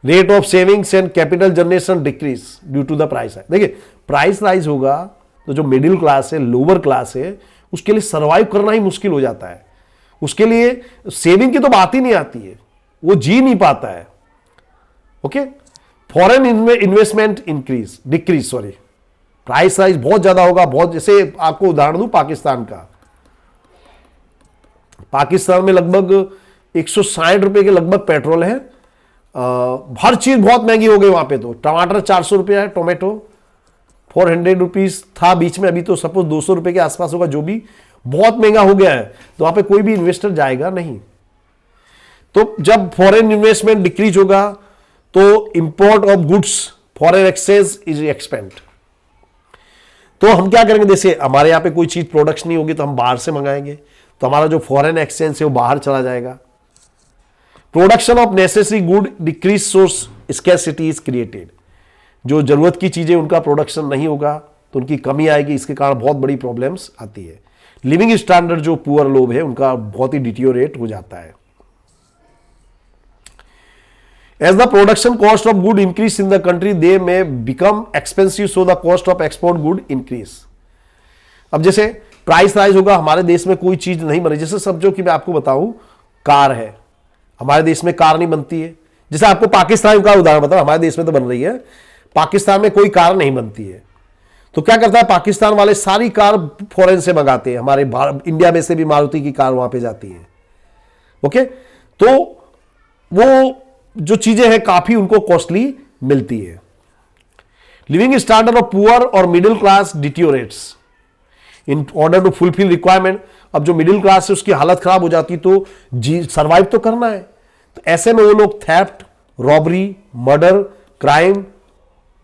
Rate of savings and capital generation decrease due to the price है। देखिए प्राइस राइज होगा तो जो मिडिल क्लास है, लोअर क्लास है, उसके लिए सर्वाइव करना ही मुश्किल हो जाता है। उसके लिए सेविंग की तो बात ही नहीं आती है, वो जी नहीं पाता है। Okay, foreign investment decrease, price rise बहुत ज्यादा होगा। बहुत, जैसे आपको उदाहरण दूं पाकिस्तान का, पाकिस्तान में लगभग 160 रुपए के लगभग पेट्रोल है। हर चीज बहुत महंगी हो गई वहां पे। तो टमाटर 400 रुपया है, टोमेटो 400 रुपीज था बीच में, अभी तो सपोज 200 रुपए के आसपास होगा, जो भी बहुत महंगा हो गया है। तो वहां पे कोई भी इन्वेस्टर जाएगा नहीं। तो जब फॉरेन इन्वेस्टमेंट डिक्रीज होगा तो import of goods, foreign exchange is expand. तो हम क्या करेंगे, जैसे हमारे यहाँ पे कोई चीज प्रोडक्शन नहीं होगी तो हम बाहर से मंगाएंगे, तो हमारा जो फॉरेन एक्सचेंज है वो बाहर चला जाएगा। Production of necessary good decrease, source scarcity is created. जो जरूरत की चीजें उनका प्रोडक्शन नहीं होगा तो उनकी कमी आएगी, इसके कारण बहुत बड़ी प्रॉब्लम्स आती है। लिविंग स्टैंडर्ड जो पुअर लोग हैं उनका बहुत ही डिटीरियोरेट हो जाता है। As the production cost of good increase in the country, they may become expensive, so the cost of export good increase. अब जैसे प्राइस राइज होगा, हमारे देश में कोई चीज नहीं बनी, जैसे समझो कि मैं आपको बताऊं कार है, हमारे देश में कार नहीं बनती है। जैसे आपको पाकिस्तान का उदाहरण बताओ, हमारे देश में तो बन रही है, पाकिस्तान में कोई कार नहीं बनती है। तो क्या करता है पाकिस्तान वाले, सारी कार फॉरेन से मंगाते हैं। हमारे इंडिया में से भी मारुति की कार वहां पे जाती है। ओके, तो वो जो चीजें हैं काफी उनको कॉस्टली मिलती है। लिविंग स्टैंडर्ड ऑफ पुअर और middle class deteriorates in order to fulfil requirement. अब जो मिडिल क्लास है उसकी हालत खराब हो जाती, तो जी सर्वाइव तो करना है। तो ऐसे में वो लोग theft, robbery, murder, crime,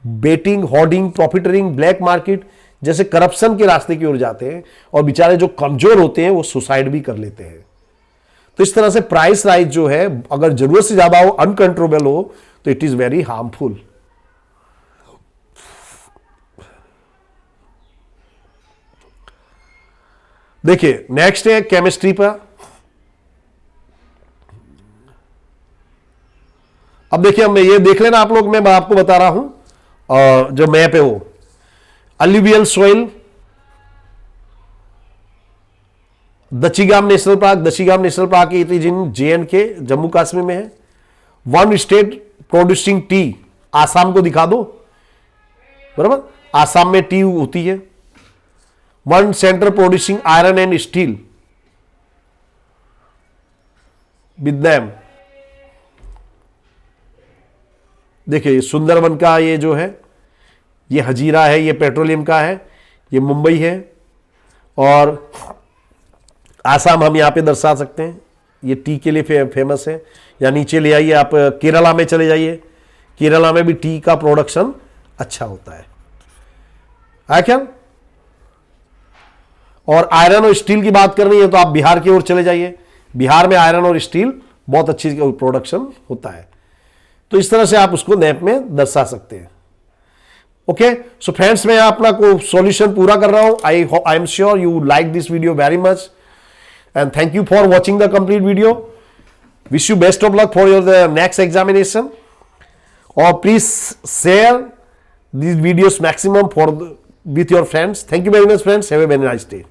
betting, hoarding, profiteering, black market जैसे करप्शन के रास्ते की ओर जाते हैं, और बेचारे जो कमजोर होते हैं वो सुसाइड भी कर लेते हैं। तो इस तरह से प्राइस राइज जो है अगर जरूरत से ज्यादा हो, अनकंट्रोलेबल हो, तो इट इज वेरी हार्मफुल। देखिए नेक्स्ट है केमिस्ट्री पर। अब देखिए हम ये देख लेना आप लोग, मैं आपको बता रहा हूं जो मैप है वो alluvial soil, Dachigam national park. Dachigam national park it is in JNK, Jammu Kashmir में है। One state producing tea, Assam को दिखा दो, बराबर, आसाम में टी होती है। One centre producing iron and steel, विद्याम। देखिए सुंदरवन का ये जो है, ये हजीरा है, ये पेट्रोलियम का है, ये मुंबई है। और आसाम हम यहां पे दर्शा सकते हैं, ये टी के लिए फेमस है। या नीचे ले आइए आप, केरला में चले जाइए, केरला में भी टी का प्रोडक्शन अच्छा होता है क्या। और आयरन और स्टील की बात करनी है तो आप बिहार की ओर चले जाइए, बिहार में आयरन और स्टील बहुत अच्छी प्रोडक्शन होता है। तो इस तरह से आप उसको मैप में दर्शा सकते हैं। ओके, सो फ्रेंड्स मैं अपना को सॉल्यूशन पूरा कर रहा हूं। I am sure you like this video very much and thank you for watching the complete video. Wish you best of luck for your next examination, or please share these videos maximum with your friends. Thank you very much friends, have a very nice day.